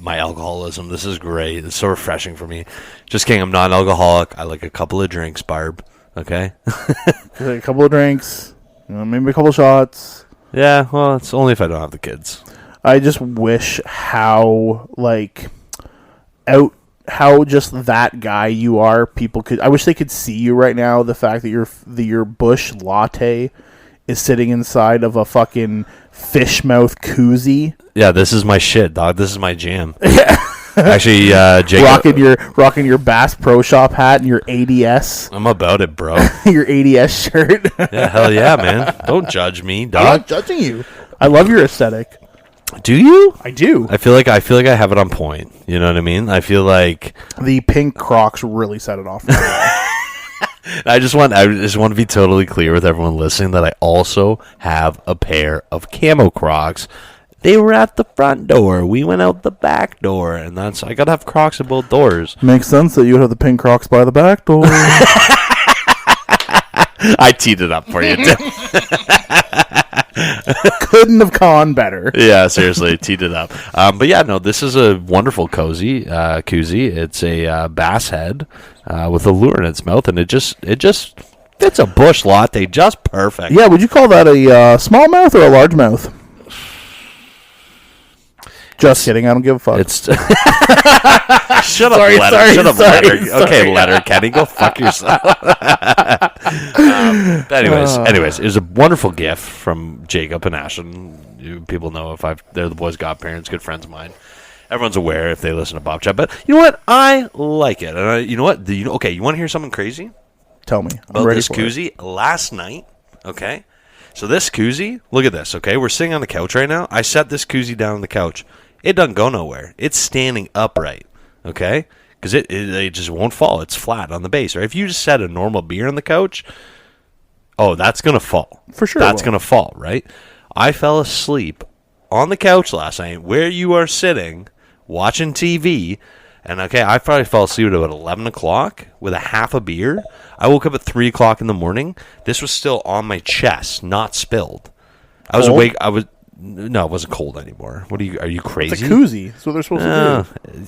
Speaker 2: my alcoholism. This is great. It's so refreshing for me. Just kidding. I'm not an alcoholic. I like a couple of drinks, Barb. Okay?
Speaker 1: A couple of drinks, maybe a couple shots.
Speaker 2: Yeah, well, it's only if I don't have the kids.
Speaker 1: I just wish how just that guy you are, people could. I wish they could see you right now. The fact that your bush latte is sitting inside of a fucking fish mouth koozie.
Speaker 2: Yeah, this is my shit, dog. This is my jam. Actually, Jake,
Speaker 1: rocking your Bass Pro Shop hat and your ADS.
Speaker 2: I'm about it, bro.
Speaker 1: Your ADS shirt.
Speaker 2: Yeah, hell yeah, man. Don't judge me, dog.
Speaker 1: I'm not judging you. I love your aesthetic.
Speaker 2: Do you?
Speaker 1: I do.
Speaker 2: I feel like I have it on point. You know what I mean? I feel like
Speaker 1: the pink Crocs really set it off.
Speaker 2: I just want to be totally clear with everyone listening that I also have a pair of camo Crocs. They were at the front door. We went out the back door, and I gotta have Crocs at both doors.
Speaker 1: Makes sense that you would have the pink Crocs by the back door.
Speaker 2: I teed it up for you, Tim.
Speaker 1: Couldn't have gone better.
Speaker 2: Yeah, seriously, teed it up. But yeah, no, this is a wonderful koozie. It's a bass head with a lure in its mouth, and it just it's a bush latte, just perfect.
Speaker 1: Yeah, would you call that a small mouth or a large mouth? Just kidding. I don't give a fuck.
Speaker 2: It's shut up, letter. Okay, letter Kenny, go fuck yourself. But anyways, it was a wonderful gift from Jacob and Ashton. People know they're the boys' godparents, good friends of mine. Everyone's aware if they listen to Bob Chat. But you know what? I like it. And you know what? Okay, you want to hear something crazy?
Speaker 1: Tell me.
Speaker 2: About this koozie last night. Okay. So this koozie, look at this. Okay, we're sitting on the couch right now. I set this koozie down on the couch. It doesn't go nowhere. It's standing upright, okay? Because it just won't fall. It's flat on the base, right? If you just set a normal beer on the couch, that's going to fall.
Speaker 1: For sure.
Speaker 2: That's going to fall, right? I fell asleep on the couch last night where you are sitting, watching TV, and okay, I probably fell asleep at about 11 o'clock with a half a beer. I woke up at 3 o'clock in the morning. This was still on my chest, not spilled. I was awake. No, it wasn't cold anymore. Are you crazy?
Speaker 1: It's a koozie. That's what they're supposed to do.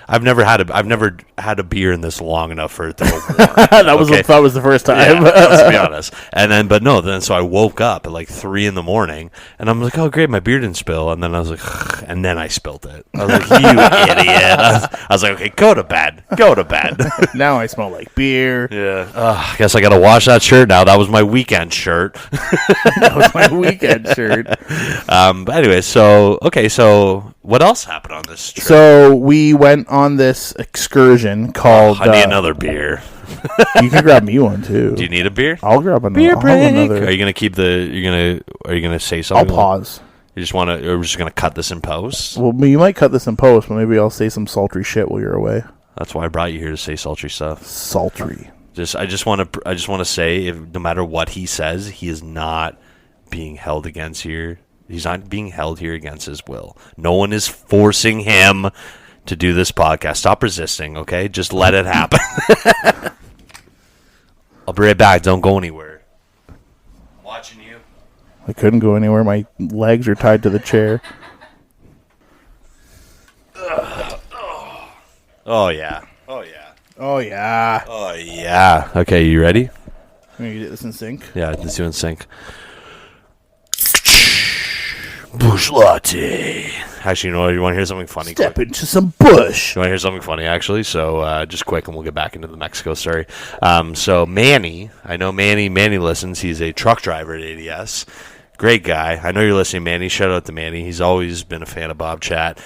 Speaker 2: I've never had a beer in this long enough for it to go warm.
Speaker 1: That was the first time.
Speaker 2: Yeah, let's be honest. So I woke up at like 3 in the morning, and I'm like, oh great, my beer didn't spill. And then I was like, and then I spilled it. I was like, you idiot. I was like, okay, go to bed.
Speaker 1: Now I smell like beer.
Speaker 2: Yeah. I guess I got to wash that shirt now. That was my weekend shirt.
Speaker 1: That was my weekend shirt.
Speaker 2: But anyway, so what else happened on this trip?
Speaker 1: So we went on this excursion called...
Speaker 2: I need another beer.
Speaker 1: You can grab me one too.
Speaker 2: Do you need a beer?
Speaker 1: I'll grab another.
Speaker 2: Beer
Speaker 1: I'll
Speaker 2: break.
Speaker 1: have another.
Speaker 2: Are you gonna keep the? Are you gonna say
Speaker 1: I'll
Speaker 2: something?
Speaker 1: pause.
Speaker 2: You just want to? Or we're just gonna cut this in post.
Speaker 1: Well, you might cut this in post, but maybe I'll say some sultry shit while you're away.
Speaker 2: That's why I brought you here, to say sultry stuff.
Speaker 1: Sultry.
Speaker 2: I just want to say, if no matter what he says, he is not being held against here. He's not being held here against his will. No one is forcing him to do this podcast. Stop resisting, okay? Just let it happen. I'll be right back. Don't go anywhere. I'm watching you.
Speaker 1: I couldn't go anywhere. My legs are tied to the chair.
Speaker 2: Oh, yeah. Oh, yeah.
Speaker 1: Oh, yeah.
Speaker 2: Oh, yeah. Okay, you ready?
Speaker 1: I'm going to get this in sync.
Speaker 2: Yeah, let's do it in sync. Bush latte. Actually, you know what? You want to hear something funny?
Speaker 1: Step
Speaker 2: quick?
Speaker 1: into some bush.
Speaker 2: You want to hear something funny, actually? So, just quick, and we'll get back into the Mexico story. So, Manny, I know Manny listens. He's a truck driver at ADS. Great guy. I know you're listening, Manny. Shout out to Manny. He's always been a fan of Bobchat.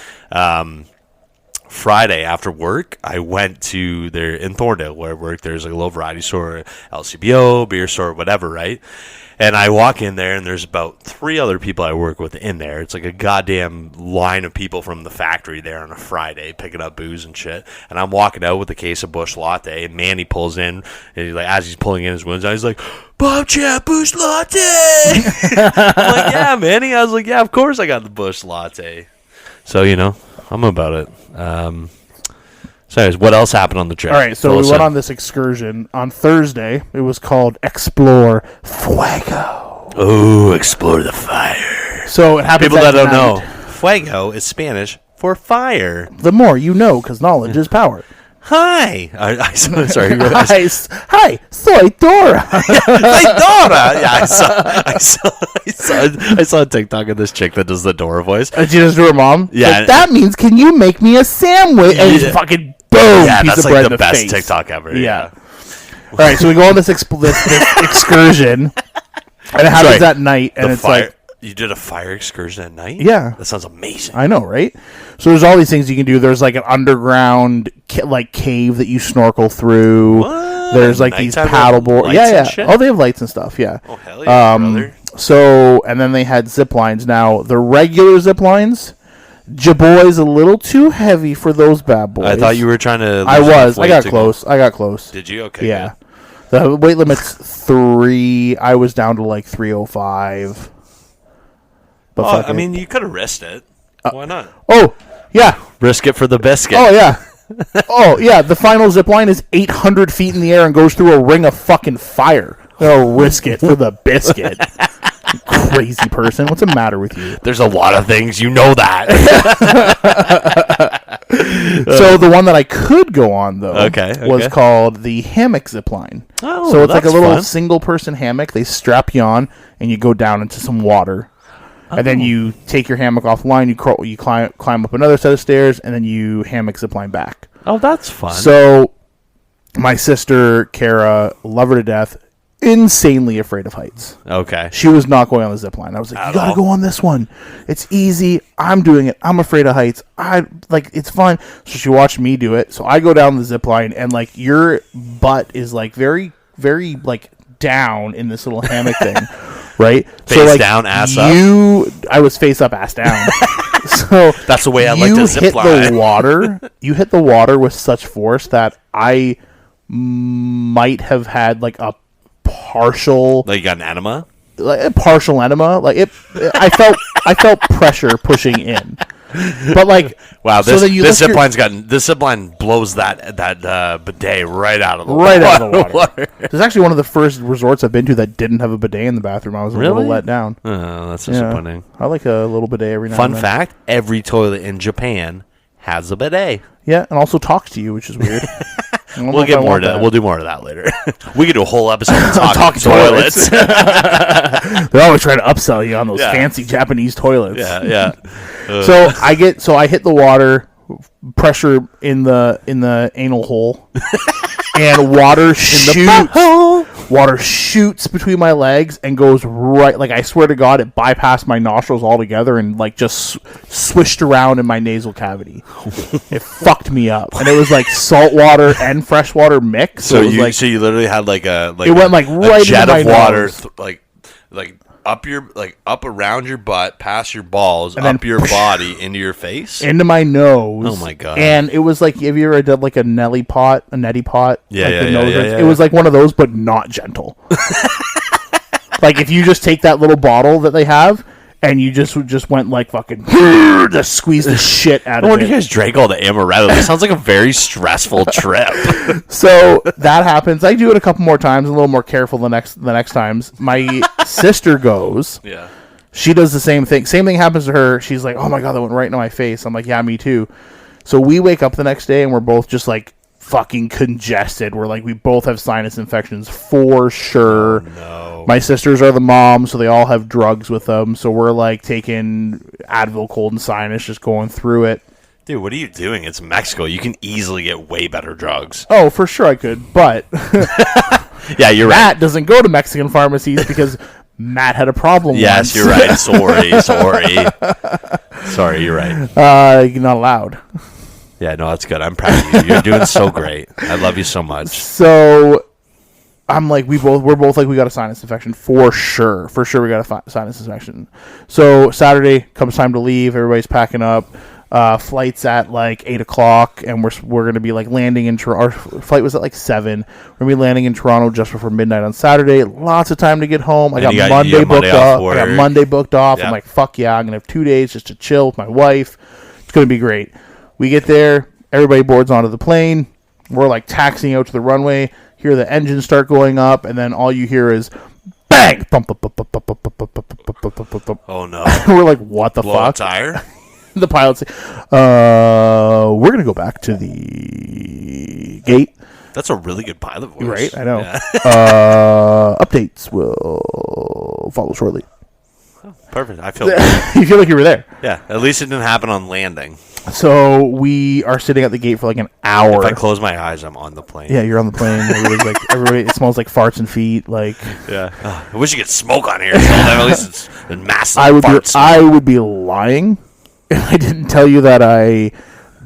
Speaker 2: Friday after work, I went to in Thorndale, where I work. There's like a little variety store, LCBO, beer store, whatever, right? And I walk in there, and there's about 3 other people I work with in there. It's like a goddamn line of people from the factory there on a Friday picking up booze and shit. And I'm walking out with a case of Bush Latte, and Manny pulls in, and he's like, as he's pulling in his windows, he's like, "Bobchat Bush Latte!" I'm like, "Yeah, Manny." I was like, "Yeah, of course I got the Bush Latte." So, I'm about it. So anyways, what else happened on the trip?
Speaker 1: All right, so we went on this excursion on Thursday. It was called Explore Fuego.
Speaker 2: Oh, explore the fire.
Speaker 1: So it happens
Speaker 2: People that don't
Speaker 1: night.
Speaker 2: know, fuego is Spanish for fire.
Speaker 1: The more you know, because knowledge is power.
Speaker 2: Hi. Sorry.
Speaker 1: Hi, soy Dora.
Speaker 2: Hey, Dora. Yeah, I saw a TikTok of this chick that does the Dora voice.
Speaker 1: And she does to her mom.
Speaker 2: Yeah.
Speaker 1: Like, that means, can you make me a sandwich? And it's fucking boom.
Speaker 2: Yeah,
Speaker 1: piece
Speaker 2: that's
Speaker 1: of bread
Speaker 2: like
Speaker 1: in
Speaker 2: the
Speaker 1: the
Speaker 2: best
Speaker 1: face.
Speaker 2: TikTok ever.
Speaker 1: Yeah. All right, so we go on this excursion, and it happens at night, and it's
Speaker 2: fire.
Speaker 1: like,
Speaker 2: You did a fire excursion at night?
Speaker 1: Yeah.
Speaker 2: That sounds amazing.
Speaker 1: I know, right? So there's all these things you can do. There's like an underground cave that you snorkel through.
Speaker 2: What?
Speaker 1: There's like these
Speaker 2: Nighttime
Speaker 1: paddleboard.
Speaker 2: lights
Speaker 1: Yeah,
Speaker 2: and
Speaker 1: yeah.
Speaker 2: shit?
Speaker 1: Oh, they have lights and stuff. Yeah.
Speaker 2: Oh, hell yeah, brother.
Speaker 1: So, and then they had zip lines. Now, the regular zip lines, Jaboy's a little too heavy for those bad boys.
Speaker 2: I thought you were trying to...
Speaker 1: I was. I got
Speaker 2: to
Speaker 1: close. I got close.
Speaker 2: Did you? Okay.
Speaker 1: Yeah. The weight limit's 3. I was down to like 305. But
Speaker 2: Well,
Speaker 1: fuck
Speaker 2: I
Speaker 1: it.
Speaker 2: mean, you could have risked it. Why not?
Speaker 1: Oh, yeah.
Speaker 2: Risk it for the biscuit.
Speaker 1: Oh, yeah. Oh, yeah. The final zip line is 800 feet in the air and goes through a ring of fucking fire. Oh, risk it for the biscuit. You crazy person. What's the matter with you?
Speaker 2: There's a lot of things. You know that.
Speaker 1: So the one that I could go on, though,
Speaker 2: Okay.
Speaker 1: was called the hammock zip line.
Speaker 2: Oh,
Speaker 1: so it's like a
Speaker 2: that's
Speaker 1: little
Speaker 2: fun.
Speaker 1: single-person hammock. They strap you on, and you go down into some water. And then you take your hammock offline, you climb up another set of stairs, and then you hammock zip line back.
Speaker 2: Oh, that's fun.
Speaker 1: So my sister, Kara, love her to death, insanely afraid of heights.
Speaker 2: Okay.
Speaker 1: She was not going on the zip line. I was like, you got to go on this one. It's easy. I'm doing it. I'm afraid of heights. It's fun. So she watched me do it. So I go down the zip line, and like your butt is like very, very like down in this little hammock thing. Right?
Speaker 2: Face down, ass up.
Speaker 1: I was face up, ass down. So
Speaker 2: That's the way I like to zip line.
Speaker 1: You hit the water with such force that I might have had like a partial,
Speaker 2: Like you got an enema?
Speaker 1: like a partial enema. Like I felt pressure pushing in. But like,
Speaker 2: Wow,
Speaker 1: so then you
Speaker 2: this
Speaker 1: lift
Speaker 2: this zip line blows that bidet right out of the
Speaker 1: right
Speaker 2: water.
Speaker 1: out of the water. It's actually one of the first resorts I've been to that didn't have a bidet in the bathroom. I was a little
Speaker 2: Really?
Speaker 1: let down.
Speaker 2: Oh, that's
Speaker 1: Yeah.
Speaker 2: disappointing.
Speaker 1: I like a little bidet every now
Speaker 2: Fun
Speaker 1: and then.
Speaker 2: fact: every toilet in Japan has a bidet.
Speaker 1: Yeah, and also talks to you, which is weird. I don't know
Speaker 2: We'll
Speaker 1: if
Speaker 2: get
Speaker 1: I
Speaker 2: more
Speaker 1: want
Speaker 2: to that.
Speaker 1: that.
Speaker 2: We'll do more of that later. We could do a whole episode on talking
Speaker 1: toilets.
Speaker 2: toilets.
Speaker 1: They're always trying to upsell you on those
Speaker 2: Yeah.
Speaker 1: fancy Japanese toilets.
Speaker 2: yeah.
Speaker 1: So I hit the water, pressure in the anal hole, and water shoots. Water shoots between my legs and goes right, like I swear to God, it bypassed my nostrils altogether and like just swished around in my nasal cavity. It fucked me up, and it was like salt water and fresh water mix.
Speaker 2: So
Speaker 1: it was
Speaker 2: you literally had like
Speaker 1: it went like right
Speaker 2: a jet
Speaker 1: into
Speaker 2: of
Speaker 1: my
Speaker 2: water,
Speaker 1: nose.
Speaker 2: like up around your butt, past your balls,
Speaker 1: And
Speaker 2: up
Speaker 1: then
Speaker 2: your body, into your face.
Speaker 1: into my nose.
Speaker 2: Oh my God.
Speaker 1: And it was like, have you ever done like a neti pot?
Speaker 2: Yeah,
Speaker 1: like
Speaker 2: yeah,
Speaker 1: the nose
Speaker 2: yeah,
Speaker 1: rinse?
Speaker 2: yeah,
Speaker 1: It was like one of those, but not gentle. Like if you just take that little bottle that they have and you just went like fucking just squeeze the shit out
Speaker 2: No
Speaker 1: of
Speaker 2: wonder
Speaker 1: it.
Speaker 2: you guys drank all the amaretto. This sounds like a very stressful trip.
Speaker 1: So that happens. I do it a couple more times, a little more careful the next times. My sister goes.
Speaker 2: Yeah.
Speaker 1: She does the same thing. Same thing happens to her. She's like, "Oh my God, that went right into my face." I'm like, "Yeah, me too." So we wake up the next day and we're both just like fucking congested. We're like, we both have sinus infections for sure.
Speaker 2: Oh, no.
Speaker 1: My sisters are the moms, so they all have drugs with them. So we're like taking Advil, cold and sinus, just going through it.
Speaker 2: Dude, what are you doing? It's Mexico. You can easily get way better drugs.
Speaker 1: Oh, for sure I could, but
Speaker 2: Yeah, you're right.
Speaker 1: Matt doesn't go to Mexican pharmacies because Matt had a problem.
Speaker 2: Yes,
Speaker 1: once.
Speaker 2: you're right. Sorry, you're right.
Speaker 1: You're not allowed.
Speaker 2: Yeah, no, that's good. I'm proud of you. You're doing so great. I love you so much.
Speaker 1: So I'm like, we're both like, we got a sinus infection for sure. For sure, we got a sinus infection. So Saturday comes time to leave. Everybody's packing up. Flight's at like 8:00, and we're gonna be like landing in Toronto. Our flight was at like 7. We're gonna be landing in Toronto just before midnight on Saturday. Lots of time to get home. I got Monday booked up. I got Monday booked off.
Speaker 2: Yep.
Speaker 1: I'm like, fuck yeah, I'm gonna have 2 days just to chill with my wife. It's gonna be great. We get there. Everybody boards onto the plane. We're like taxiing out to the runway. Hear the engines start going up, and then all you hear is bang. Bump, bump, bump, bump, bump, bump, bump, bump, bump, bump, bump, bump.
Speaker 2: Oh, no.
Speaker 1: We're like, what the
Speaker 2: Blow
Speaker 1: fuck?
Speaker 2: a tire?
Speaker 1: The pilot's like, we're going to go back to the gate.
Speaker 2: That's a really good pilot voice.
Speaker 1: Right, I know.
Speaker 2: Yeah.
Speaker 1: Updates will follow shortly.
Speaker 2: Perfect. I feel
Speaker 1: You feel like you were there.
Speaker 2: Yeah, at least it didn't happen on landing.
Speaker 1: So we are sitting at the gate for like an hour.
Speaker 2: If I close my eyes, I'm on the plane.
Speaker 1: Yeah, you're on the plane. Everybody, it smells like farts and feet. Like,
Speaker 2: Yeah. I wish you could smoke on here. So at least it's a massive
Speaker 1: I
Speaker 2: farts.
Speaker 1: would be lying if I didn't tell you that I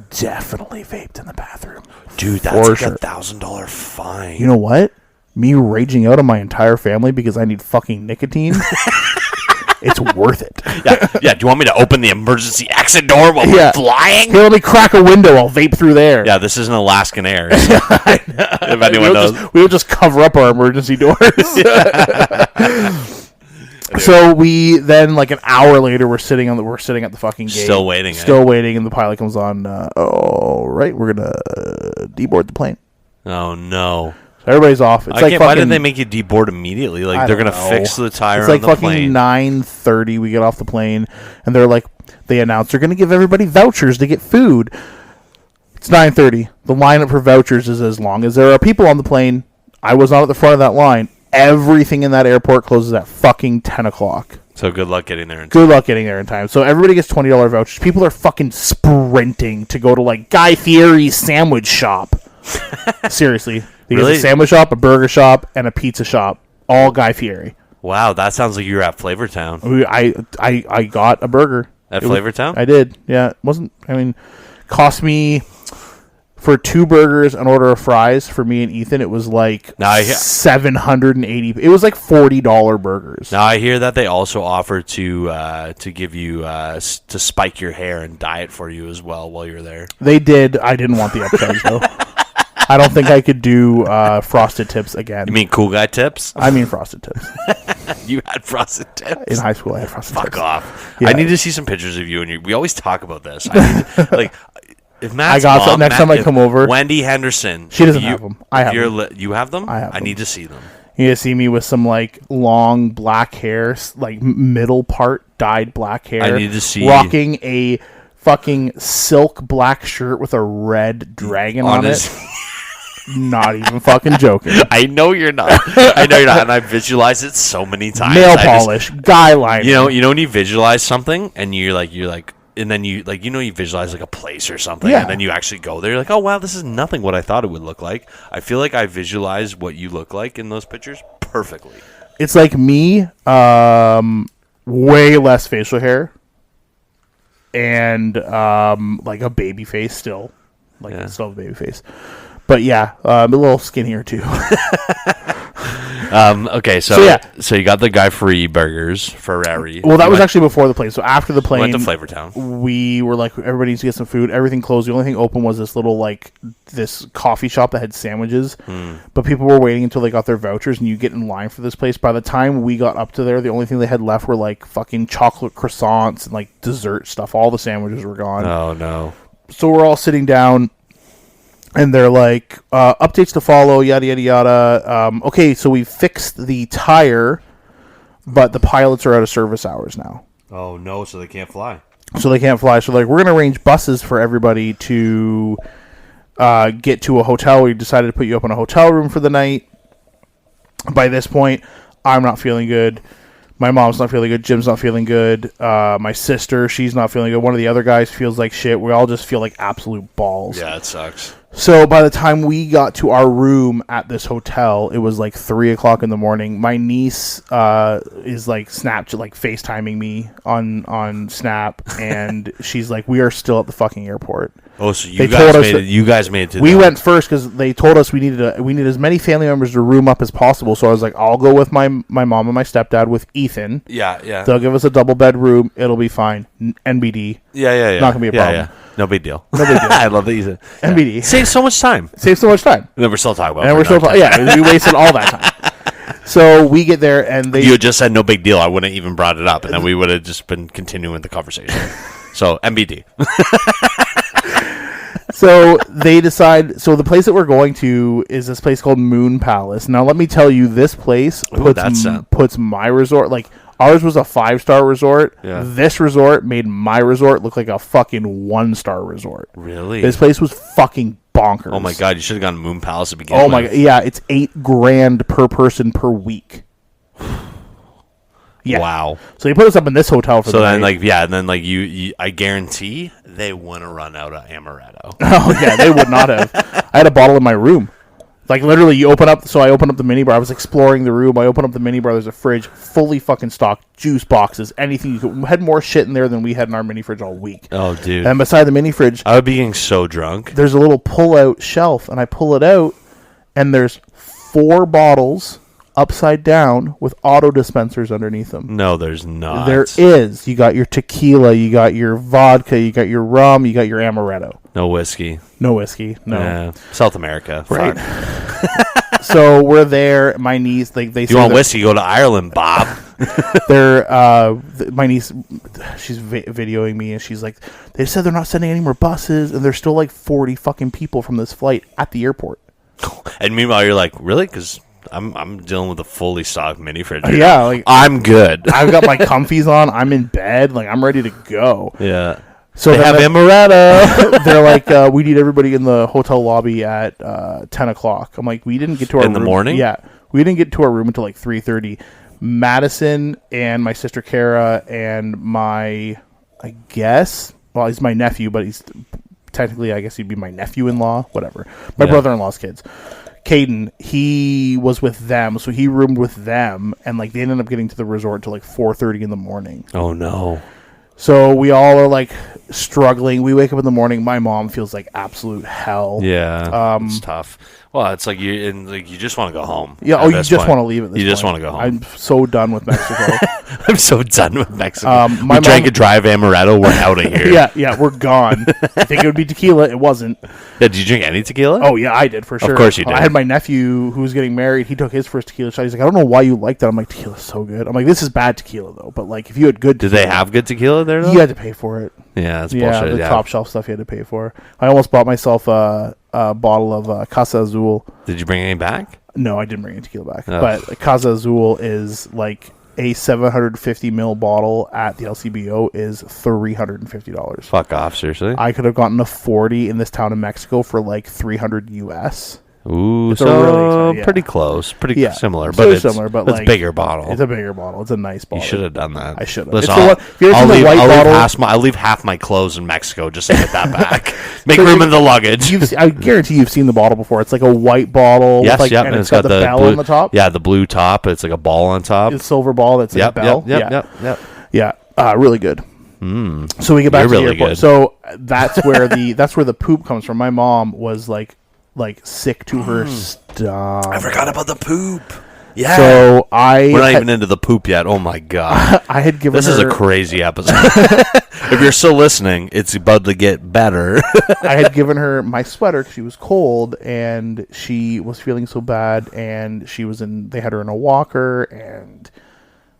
Speaker 1: definitely vaped in the bathroom.
Speaker 2: Dude, that's
Speaker 1: For
Speaker 2: like
Speaker 1: sure.
Speaker 2: $1,000 fine.
Speaker 1: You know what? Me raging out on my entire family because I need fucking nicotine. It's worth it.
Speaker 2: Yeah. Do you want me to open the emergency exit door while we're flying?
Speaker 1: Here, let me crack a window. I'll vape through there.
Speaker 2: Yeah, this isn't Alaskan Air. So if anyone knows.
Speaker 1: We'll just cover up our emergency doors. So we then, like an hour later, we're sitting at the fucking gate,
Speaker 2: Still waiting,
Speaker 1: waiting, and the pilot comes on. All right, we're gonna deboard the plane.
Speaker 2: Oh, no.
Speaker 1: So everybody's off. It's like
Speaker 2: why didn't they make you deboard immediately? Like,
Speaker 1: I
Speaker 2: they're
Speaker 1: don't
Speaker 2: going to
Speaker 1: know.
Speaker 2: fix the tire
Speaker 1: It's
Speaker 2: on
Speaker 1: like
Speaker 2: the
Speaker 1: fucking
Speaker 2: plane.
Speaker 1: 9:30. We get off the plane, and they're like, they announce they're going to give everybody vouchers to get food. It's 9:30. The lineup for vouchers is as long as there are people on the plane. I was not at the front of that line. Everything in that airport closes at fucking 10 o'clock.
Speaker 2: So good luck getting there in time.
Speaker 1: Good luck getting there in time. So everybody gets $20 vouchers. People are fucking sprinting to go to like Guy Fieri's sandwich shop. Seriously. There's
Speaker 2: Really?
Speaker 1: a sandwich shop, a burger shop, and a pizza shop. All Guy Fieri.
Speaker 2: Wow, that sounds like you were at Flavortown.
Speaker 1: I got a burger.
Speaker 2: At
Speaker 1: It was-
Speaker 2: Flavortown?
Speaker 1: I did. Yeah. It wasn't, cost me for 2 burgers, an order of fries for me and Ethan. It was like
Speaker 2: Now I-
Speaker 1: 780. It was like $40 burgers.
Speaker 2: Now I hear that they also offer to give you to spike your hair and dye it for you as well while you're there.
Speaker 1: They did. I didn't want the upcharge though. I don't think I could do frosted tips again.
Speaker 2: You mean cool guy tips?
Speaker 1: I mean frosted tips.
Speaker 2: You had frosted tips?
Speaker 1: In high school, I had frosted
Speaker 2: Fuck
Speaker 1: tips.
Speaker 2: off.
Speaker 1: Yeah.
Speaker 2: I need to see some pictures of you and you. We always talk about this. I need to, like, if Matt's
Speaker 1: I got some
Speaker 2: mom,
Speaker 1: next time I come over.
Speaker 2: Wendy Henderson.
Speaker 1: She doesn't
Speaker 2: if you-
Speaker 1: have them. I have
Speaker 2: if you're
Speaker 1: them.
Speaker 2: you have them?
Speaker 1: I have
Speaker 2: I
Speaker 1: them.
Speaker 2: need to see them.
Speaker 1: You need to see me with some like long black hair, like middle part dyed black hair.
Speaker 2: I need to see-
Speaker 1: rocking a fucking silk black shirt with a red dragon on it. Not even fucking joking.
Speaker 2: I know you're not. I know you're not, and I visualized it so many times.
Speaker 1: Nail
Speaker 2: I just-
Speaker 1: polish, guy liner.
Speaker 2: you know when you visualize something and you're like, and then you you visualize like a place or something,
Speaker 1: Yeah.
Speaker 2: and then you actually go there. You're like, oh wow, this is nothing what I thought it would look like. I feel like I visualize what you look like in those pictures perfectly.
Speaker 1: It's like me, way less facial hair, and like a baby face still, still have a baby face. But yeah, a little skinnier too.
Speaker 2: Okay, so you got the guy free burgers, Ferrari.
Speaker 1: Well, that was actually before the plane. So after the plane,
Speaker 2: went to Flavortown.
Speaker 1: We were like, everybody needs to get some food. Everything closed. The only thing open was this little this coffee shop that had sandwiches. But people were waiting until they got their vouchers, and you get in line for this place. By the time we got up to there, the only thing they had left were like fucking chocolate croissants and like dessert stuff. All the sandwiches were gone.
Speaker 2: Oh no!
Speaker 1: So we're all sitting down. And they're like, updates to follow, yada, yada, yada. Okay, so we fixed the tire, but the pilots are out of service hours now.
Speaker 2: Oh, no, so they can't fly.
Speaker 1: So they can't fly. So we're going to arrange buses for everybody to get to a hotel. We decided to put you up in a hotel room for the night. By this point, I'm not feeling good. My mom's not feeling good. Jim's not feeling good. My sister, she's not feeling good. One of the other guys feels like shit. We all just feel like absolute balls.
Speaker 2: Yeah, it sucks.
Speaker 1: So by the time we got to our room at this hotel, it was like 3 o'clock in the morning. My niece is like FaceTiming me on Snap, and she's like, "We are still at the fucking airport."
Speaker 2: Oh, so you guys made it to
Speaker 1: we went first because they told us we needed as many family members to room up as possible. So I was like, I'll go with my mom and my stepdad with Ethan.
Speaker 2: Yeah.
Speaker 1: They'll give us a double bed room. It'll be fine. NBD.
Speaker 2: Yeah.
Speaker 1: Not gonna be a problem.
Speaker 2: Yeah. No big deal.
Speaker 1: No big deal.
Speaker 2: I love that you said
Speaker 1: NBD.
Speaker 2: Saves so much time.
Speaker 1: Saves so much time.
Speaker 2: And then we're still talking about it.
Speaker 1: And we're still we wasted all that time. So we get there and they.
Speaker 2: You had just said no big deal. I wouldn't have even brought it up, and then we would have just been continuing the conversation. So MBD.
Speaker 1: So they decide. So the place that we're going to is this place called Moon Palace. Now let me tell you, this place puts my resort like. Ours was a 5-star resort.
Speaker 2: Yeah.
Speaker 1: This resort made my resort look like a fucking 1-star resort.
Speaker 2: Really?
Speaker 1: This place was fucking bonkers.
Speaker 2: Oh my god! You should have gone to Moon Palace to begin.
Speaker 1: Oh my god! Yeah, it's $8,000 per person per week. Yeah.
Speaker 2: Wow.
Speaker 1: So they put us up in this hotel for the night.
Speaker 2: And then you I guarantee they wouldn't run out of amaretto.
Speaker 1: Oh yeah, they would not have. I had a bottle in my room. Like literally, you open up. So I opened up the minibar. I was exploring the room. I opened up the minibar. There's a fridge fully fucking stocked, juice boxes, anything. We had more shit in there than we had in our mini fridge all week.
Speaker 2: Oh dude!
Speaker 1: And beside the mini fridge,
Speaker 2: I would be getting so drunk.
Speaker 1: There's a little pull-out shelf, and I pull it out, and there's 4 bottles upside down with auto dispensers underneath them.
Speaker 2: No, there's not.
Speaker 1: There is. You got your tequila, you got your vodka, you got your rum, you got your amaretto.
Speaker 2: No whiskey.
Speaker 1: No whiskey. No.
Speaker 2: Yeah. South America.
Speaker 1: Right. So we're there. My niece, they
Speaker 2: you want whiskey? Go to Ireland, Bob.
Speaker 1: They're my niece. She's videoing me, and she's like, "They said they're not sending any more buses, and there's still like 40 fucking people from this flight at the airport."
Speaker 2: And meanwhile, you're like, "Really?" Because I'm dealing with a fully stocked mini fridge.
Speaker 1: Yeah, like
Speaker 2: I'm good.
Speaker 1: I've got my comfies on. I'm in bed. Like I'm ready to go.
Speaker 2: Yeah.
Speaker 1: So
Speaker 2: they have amaretto.
Speaker 1: They're like, we need everybody in the hotel lobby at 10 o'clock. I'm like, we didn't get to our room.
Speaker 2: In the morning?
Speaker 1: Yeah. We didn't get to our room until like 3:30. Madison and my sister Kara and my, I guess, well, he's my nephew, but he's technically, I guess he'd be my nephew-in-law, whatever. My brother-in-law's kids. Caden, he was with them, so he roomed with them, and like they ended up getting to the resort till like 4:30 in the morning.
Speaker 2: Oh no.
Speaker 1: So we all are like struggling. We wake up in the morning. My mom feels like absolute hell.
Speaker 2: Yeah, it's tough. Well, it's like you just want to go home.
Speaker 1: Yeah. Oh, you just want to leave at this point.
Speaker 2: You just want to go home.
Speaker 1: I'm so done with Mexico.
Speaker 2: I'm so done with Mexico.
Speaker 1: We
Speaker 2: drank a dry amaretto. We're out of here.
Speaker 1: Yeah, we're gone. I think it would be tequila. It wasn't.
Speaker 2: Yeah, did you drink any tequila?
Speaker 1: Oh yeah, I did for sure.
Speaker 2: Of course you did.
Speaker 1: I had my nephew who was getting married. He took his first tequila shot. He's like, I don't know why you like that. I'm like, tequila's so good. I'm like, this is bad tequila though. But like, if you had good,
Speaker 2: did they have good tequila there though?
Speaker 1: You had to pay for it.
Speaker 2: Yeah, that's bullshit.
Speaker 1: The top shelf stuff you had to pay for. I almost bought myself a bottle of Casa Azul.
Speaker 2: Did you bring any back?
Speaker 1: No, I didn't bring any tequila back.
Speaker 2: Oh.
Speaker 1: But Casa Azul is like a 750 ml bottle at the LCBO is $350.
Speaker 2: Fuck off, seriously.
Speaker 1: I could have gotten a 40 in this town in Mexico for like $300 US.
Speaker 2: Ooh,
Speaker 1: It's a
Speaker 2: so
Speaker 1: really expensive, yeah.
Speaker 2: pretty close, pretty
Speaker 1: Yeah,
Speaker 2: similar,
Speaker 1: so
Speaker 2: but it's
Speaker 1: similar, but
Speaker 2: it's
Speaker 1: like,
Speaker 2: bigger bottle.
Speaker 1: It's a bigger bottle. It's a nice bottle.
Speaker 2: You should have done that.
Speaker 1: I should have.
Speaker 2: Listen,
Speaker 1: It's the one- if you ever seen the white bottle-
Speaker 2: I'll leave half my clothes in Mexico just to get that back. Make room in the luggage.
Speaker 1: I guarantee you've seen the bottle before. It's like a white bottle.
Speaker 2: Yes,
Speaker 1: with like,
Speaker 2: yep,
Speaker 1: and it's got the bell
Speaker 2: blue,
Speaker 1: on the top.
Speaker 2: Yeah, the blue top. It's like a ball on top.
Speaker 1: It's a silver ball that's like a bell.
Speaker 2: Yep.
Speaker 1: Yeah, really good. So we get back
Speaker 2: You're
Speaker 1: to the
Speaker 2: really
Speaker 1: airport.
Speaker 2: good.
Speaker 1: So that's where the poop comes from. My mom was like sick to her stomach.
Speaker 2: I forgot about the poop. Yeah.
Speaker 1: So
Speaker 2: we're not even into the poop yet. Oh my god.
Speaker 1: I had given
Speaker 2: This
Speaker 1: her.
Speaker 2: is a crazy episode. If you're still listening, it's about to get better.
Speaker 1: I had given her my sweater because she was cold and she was feeling so bad, and they had her in a walker, and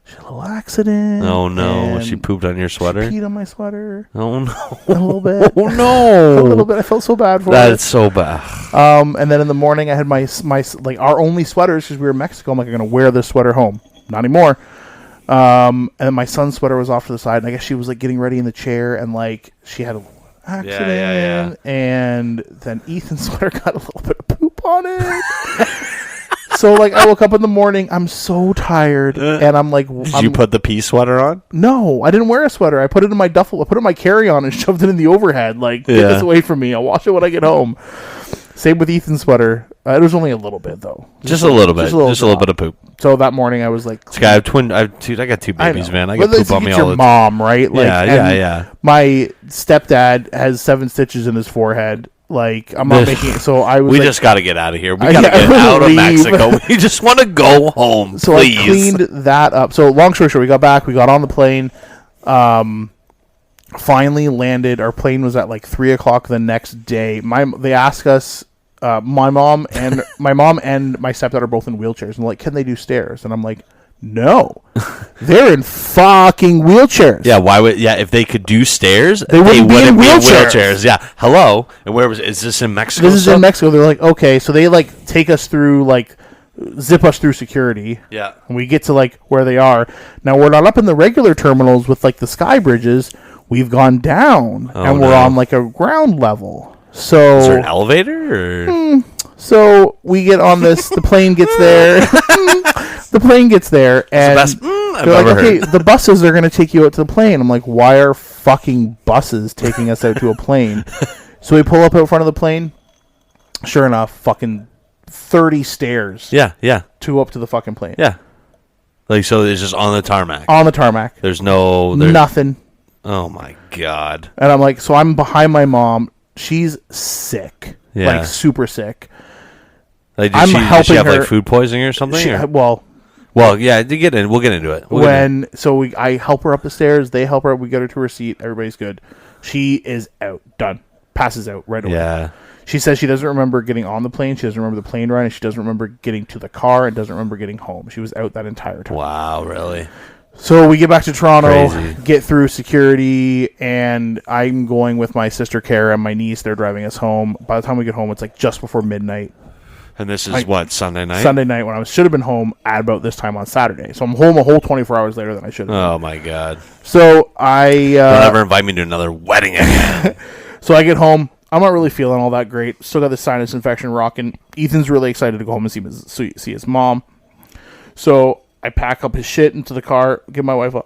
Speaker 1: she had a little accident.
Speaker 2: Oh no,
Speaker 1: and
Speaker 2: she pooped on your sweater?
Speaker 1: She peed on my sweater.
Speaker 2: Oh no.
Speaker 1: A little bit.
Speaker 2: Oh no.
Speaker 1: A little bit. I felt so bad for her.
Speaker 2: That's so bad.
Speaker 1: And then in the morning I had my like our only sweaters because we were in Mexico. I'm like, I'm gonna wear this sweater home. Not anymore. And then my son's sweater was off to the side, and I guess she was like getting ready in the chair, and like she had a little accident.
Speaker 2: Yeah.
Speaker 1: And then Ethan's sweater got a little bit of poop on it. So like I woke up in the morning, I'm so tired, and I'm like,
Speaker 2: Did you put the pea sweater on?
Speaker 1: No, I didn't wear a sweater. I put it in my duffel. I put it in my carry-on and shoved it in the overhead. Like, get this away from me. I'll wash it when I get home. Same with Ethan's sweater. It was only a little bit though.
Speaker 2: Just a little bit. Just a little bit of poop.
Speaker 1: So that morning I was like,
Speaker 2: I got two babies, man. I
Speaker 1: But
Speaker 2: get poop on me all
Speaker 1: your
Speaker 2: the time.
Speaker 1: mom, right? Like,
Speaker 2: Yeah.
Speaker 1: My stepdad has 7 stitches in his forehead. Like, I'm not making it. So I was.
Speaker 2: We
Speaker 1: like,
Speaker 2: just got to get out of here. We got to get
Speaker 1: I
Speaker 2: out of
Speaker 1: leave.
Speaker 2: Mexico. We just want to go home,
Speaker 1: So
Speaker 2: please.
Speaker 1: I cleaned that up. So long story short, we got back. We got on the plane. Finally landed. Our plane was at like 3:00 the next day. They asked us. My mom and my stepdad are both in wheelchairs, and like, can they do stairs? And I'm like, no, they're in fucking wheelchairs.
Speaker 2: Yeah, why would? Yeah, if they could do stairs,
Speaker 1: They wouldn't be in wheelchairs.
Speaker 2: Yeah, hello. And where was? Is this in Mexico?
Speaker 1: This is in Mexico. They're like, okay, so they like take us through, like, zip us through security.
Speaker 2: Yeah.
Speaker 1: And we get to like where they are. Now we're not up in the regular terminals with like the sky bridges. We've gone down, and we're on like a ground level. So
Speaker 2: Is there an elevator? Or?
Speaker 1: So we get on this. The plane gets there. The plane gets there, and
Speaker 2: It's the best I've
Speaker 1: they're like,
Speaker 2: ever
Speaker 1: okay,
Speaker 2: heard.
Speaker 1: the buses are going to take you out to the plane. I'm like, why are fucking buses taking us out to a plane? So we pull up out front of the plane. Sure enough, fucking 30 stairs.
Speaker 2: Yeah.
Speaker 1: To up to the fucking plane.
Speaker 2: Yeah. Like, so it's just on the tarmac.
Speaker 1: On the tarmac.
Speaker 2: There's no...
Speaker 1: Nothing.
Speaker 2: Oh, my God.
Speaker 1: And I'm like, so I'm behind my mom. She's sick.
Speaker 2: Yeah.
Speaker 1: Like, super sick.
Speaker 2: Like,
Speaker 1: I'm
Speaker 2: did she
Speaker 1: helping
Speaker 2: have,
Speaker 1: her.
Speaker 2: like, food poisoning or something?
Speaker 1: She,
Speaker 2: or?
Speaker 1: well,
Speaker 2: Yeah, we'll get into it.
Speaker 1: I help her up the stairs. They help her up. We get her to her seat. Everybody's good. She is out. Done. Passes out right away.
Speaker 2: Yeah.
Speaker 1: She says she doesn't remember getting on the plane. She doesn't remember the plane ride. And she doesn't remember getting to the car and doesn't remember getting home. She was out that entire time.
Speaker 2: Wow, really?
Speaker 1: So we get back to Toronto,
Speaker 2: Crazy.
Speaker 1: get through security, and I'm going with my sister Kara and my niece. They're driving us home. By the time we get home, it's like just before midnight.
Speaker 2: And this is what, Sunday night?
Speaker 1: Sunday night, when I should have been home at about this time on Saturday. So I'm home a whole 24 hours later than I should have.
Speaker 2: Oh, my God.
Speaker 1: So I...
Speaker 2: Don't ever invite me to another wedding again.
Speaker 1: So I get home. I'm not really feeling all that great. Still got the sinus infection rocking. Ethan's really excited to go home and see his mom. So I pack up his shit into the car, give my wife a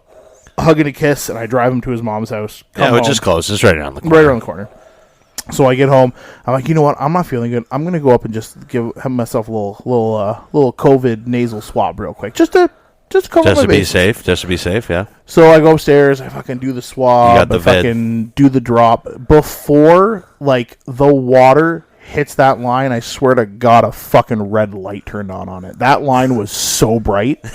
Speaker 1: hug and a kiss, and I drive him to his mom's house.
Speaker 2: Which is close. It's right around the corner.
Speaker 1: Right around the corner. So I get home. I'm like, you know what? I'm not feeling good. I'm going to go up and just have myself a little COVID nasal swab real quick. Just to cover
Speaker 2: Just
Speaker 1: my
Speaker 2: to be
Speaker 1: bases.
Speaker 2: safe. Just to be safe, yeah.
Speaker 1: So I go upstairs. I fucking do the swab.
Speaker 2: You got the
Speaker 1: I fucking do the drop. Before, like, the water hits that line, I swear to God, a fucking red light turned on it. That line was so bright.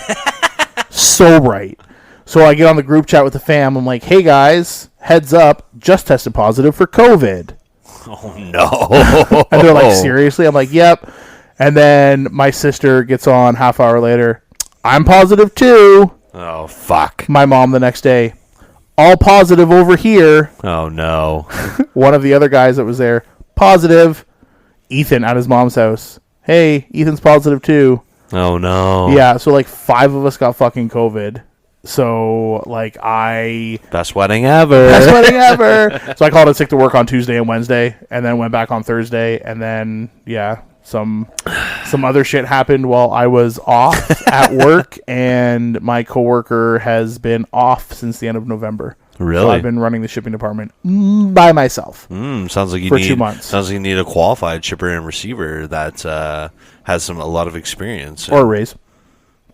Speaker 1: So bright. So I get on the group chat with the fam. I'm like, hey, guys, heads up. Just tested positive for COVID.
Speaker 2: Oh, no.
Speaker 1: And they're like, seriously? I'm like, yep. And then my sister gets on half hour later. I'm positive too.
Speaker 2: Oh, fuck.
Speaker 1: My mom the next day. All positive over here.
Speaker 2: Oh, no.
Speaker 1: One of the other guys that was there. Positive. Ethan at his mom's house. Hey, Ethan's positive too.
Speaker 2: Oh, no.
Speaker 1: Yeah, so like 5 of us got fucking COVID. So, like,
Speaker 2: Best wedding ever.
Speaker 1: Best wedding ever. So I called in sick to work on Tuesday and Wednesday, and then went back on Thursday, and then, yeah, Some other shit happened while I was off at work, and my coworker has been off since the end of November.
Speaker 2: Really?
Speaker 1: So I've been running the shipping department by myself.
Speaker 2: Sounds like you
Speaker 1: for
Speaker 2: need
Speaker 1: 2 months.
Speaker 2: Sounds like you need a qualified shipper and receiver that has a lot of experience.
Speaker 1: Or a raise.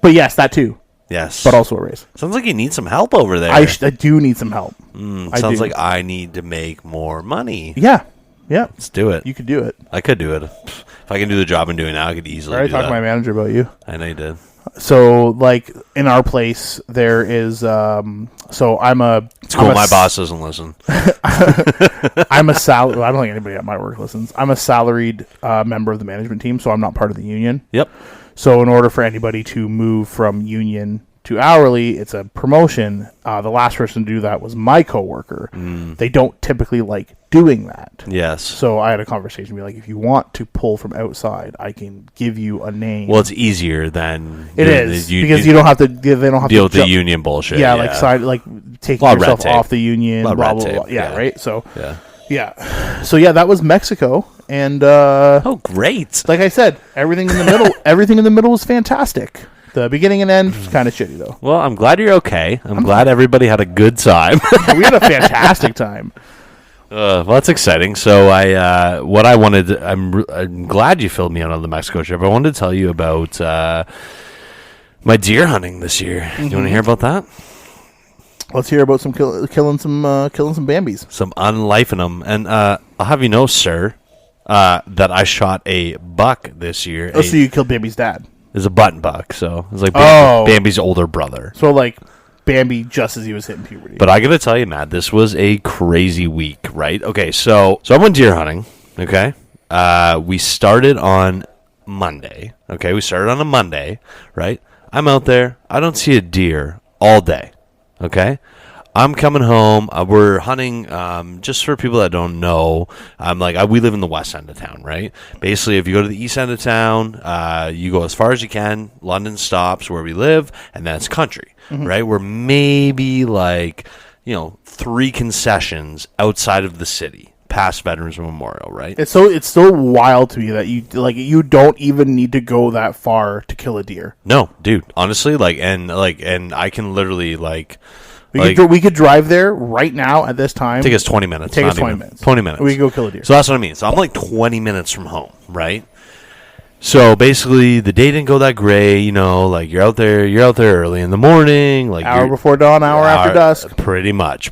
Speaker 1: But yes, that too.
Speaker 2: Yes.
Speaker 1: But also a raise.
Speaker 2: Sounds like you need some help over there.
Speaker 1: I do need some help.
Speaker 2: Sounds like I need to make more money.
Speaker 1: Yeah.
Speaker 2: Let's do it.
Speaker 1: You could do it.
Speaker 2: I could do it. If I can do the job I'm doing now, I could easily
Speaker 1: I already
Speaker 2: do
Speaker 1: talked
Speaker 2: that.
Speaker 1: to my manager about you.
Speaker 2: I know you did.
Speaker 1: So, like, in our place, there is, so I'm a...
Speaker 2: It's cool,
Speaker 1: I'm a
Speaker 2: my boss doesn't listen.
Speaker 1: I'm a salary... I don't think anybody at my work listens. I'm a salaried member of the management team, so I'm not part of the union.
Speaker 2: Yep.
Speaker 1: So in order for anybody to move from union to hourly, it's a promotion. The last person to do that was my coworker. They don't typically like doing that.
Speaker 2: Yes.
Speaker 1: So I had a conversation, be like, if you want to pull from outside, I can give you a name.
Speaker 2: Well, it's easier than
Speaker 1: it is because you don't have to. They don't have
Speaker 2: deal
Speaker 1: to
Speaker 2: with the union bullshit.
Speaker 1: Yeah, like taking
Speaker 2: Lot of red
Speaker 1: yourself
Speaker 2: tape.
Speaker 1: off the union.
Speaker 2: Lot of
Speaker 1: Blah
Speaker 2: red
Speaker 1: blah
Speaker 2: tape,
Speaker 1: blah. Yeah,
Speaker 2: yeah.
Speaker 1: right. So
Speaker 2: Yeah.
Speaker 1: So that was Mexico, and
Speaker 2: Oh, great.
Speaker 1: like I said, everything in the middle. Everything in the middle was fantastic. The beginning and end was kind of shitty though.
Speaker 2: Well, I'm glad you're okay. I'm glad everybody had a good time.
Speaker 1: We had a fantastic time.
Speaker 2: Well, that's exciting. So I'm glad you filled me in on the Mexico trip. I wanted to tell you about my deer hunting this year. Do you want to hear about that?
Speaker 1: Let's hear about some killing some Bambis.
Speaker 2: Some unlifing them. And I'll have you know, sir, that I shot a buck this year.
Speaker 1: Oh, so you killed Bambi's dad.
Speaker 2: It's a button buck, so it's like
Speaker 1: Oh.
Speaker 2: Bambi's older brother.
Speaker 1: So like Bambi just as he was hitting puberty.
Speaker 2: But I gotta tell you, Matt, this was a crazy week, right? Okay, so I went deer hunting. Okay, we started on Monday. Okay, we started on a Monday, right? I'm out there. I don't see a deer all day. Okay, I'm coming home. We're hunting. Just for people that don't know, we live in the west end of town, right? Basically, if you go to the east end of town, you go as far as you can. London stops where we live, and then it's country, right? We're maybe 3 concessions outside of the city, past Veterans Memorial, right?
Speaker 1: It's still wild to me that you don't even need to go that far to kill a deer.
Speaker 2: No, dude. Honestly, and I can literally
Speaker 1: We could drive there right now at this time.
Speaker 2: take us 20 minutes.
Speaker 1: Take us
Speaker 2: not
Speaker 1: 20
Speaker 2: even.
Speaker 1: minutes.
Speaker 2: 20 minutes.
Speaker 1: We can go kill a deer.
Speaker 2: So that's what I mean. So I'm 20 minutes from home, right? So basically, the day didn't go that great. You're out there early in the morning,
Speaker 1: hour before dawn, hour after dusk.
Speaker 2: Pretty much,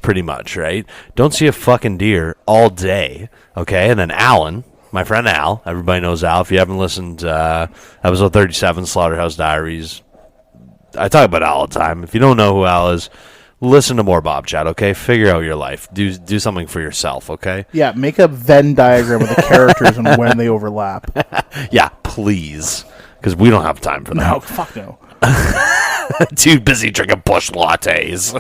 Speaker 2: right? Don't see a fucking deer all day, okay? And then Alan, my friend Al, everybody knows Al. If you haven't listened to episode 37, Slaughterhouse Diaries, I talk about Al all the time. If you don't know who Al is, listen to more Bobchat, okay? Figure out your life. Do something for yourself, okay?
Speaker 1: Yeah, make a Venn diagram of the characters and when they overlap.
Speaker 2: Yeah, please. Because we don't have time for that.
Speaker 1: No, fuck no.
Speaker 2: Too busy drinking bush lattes.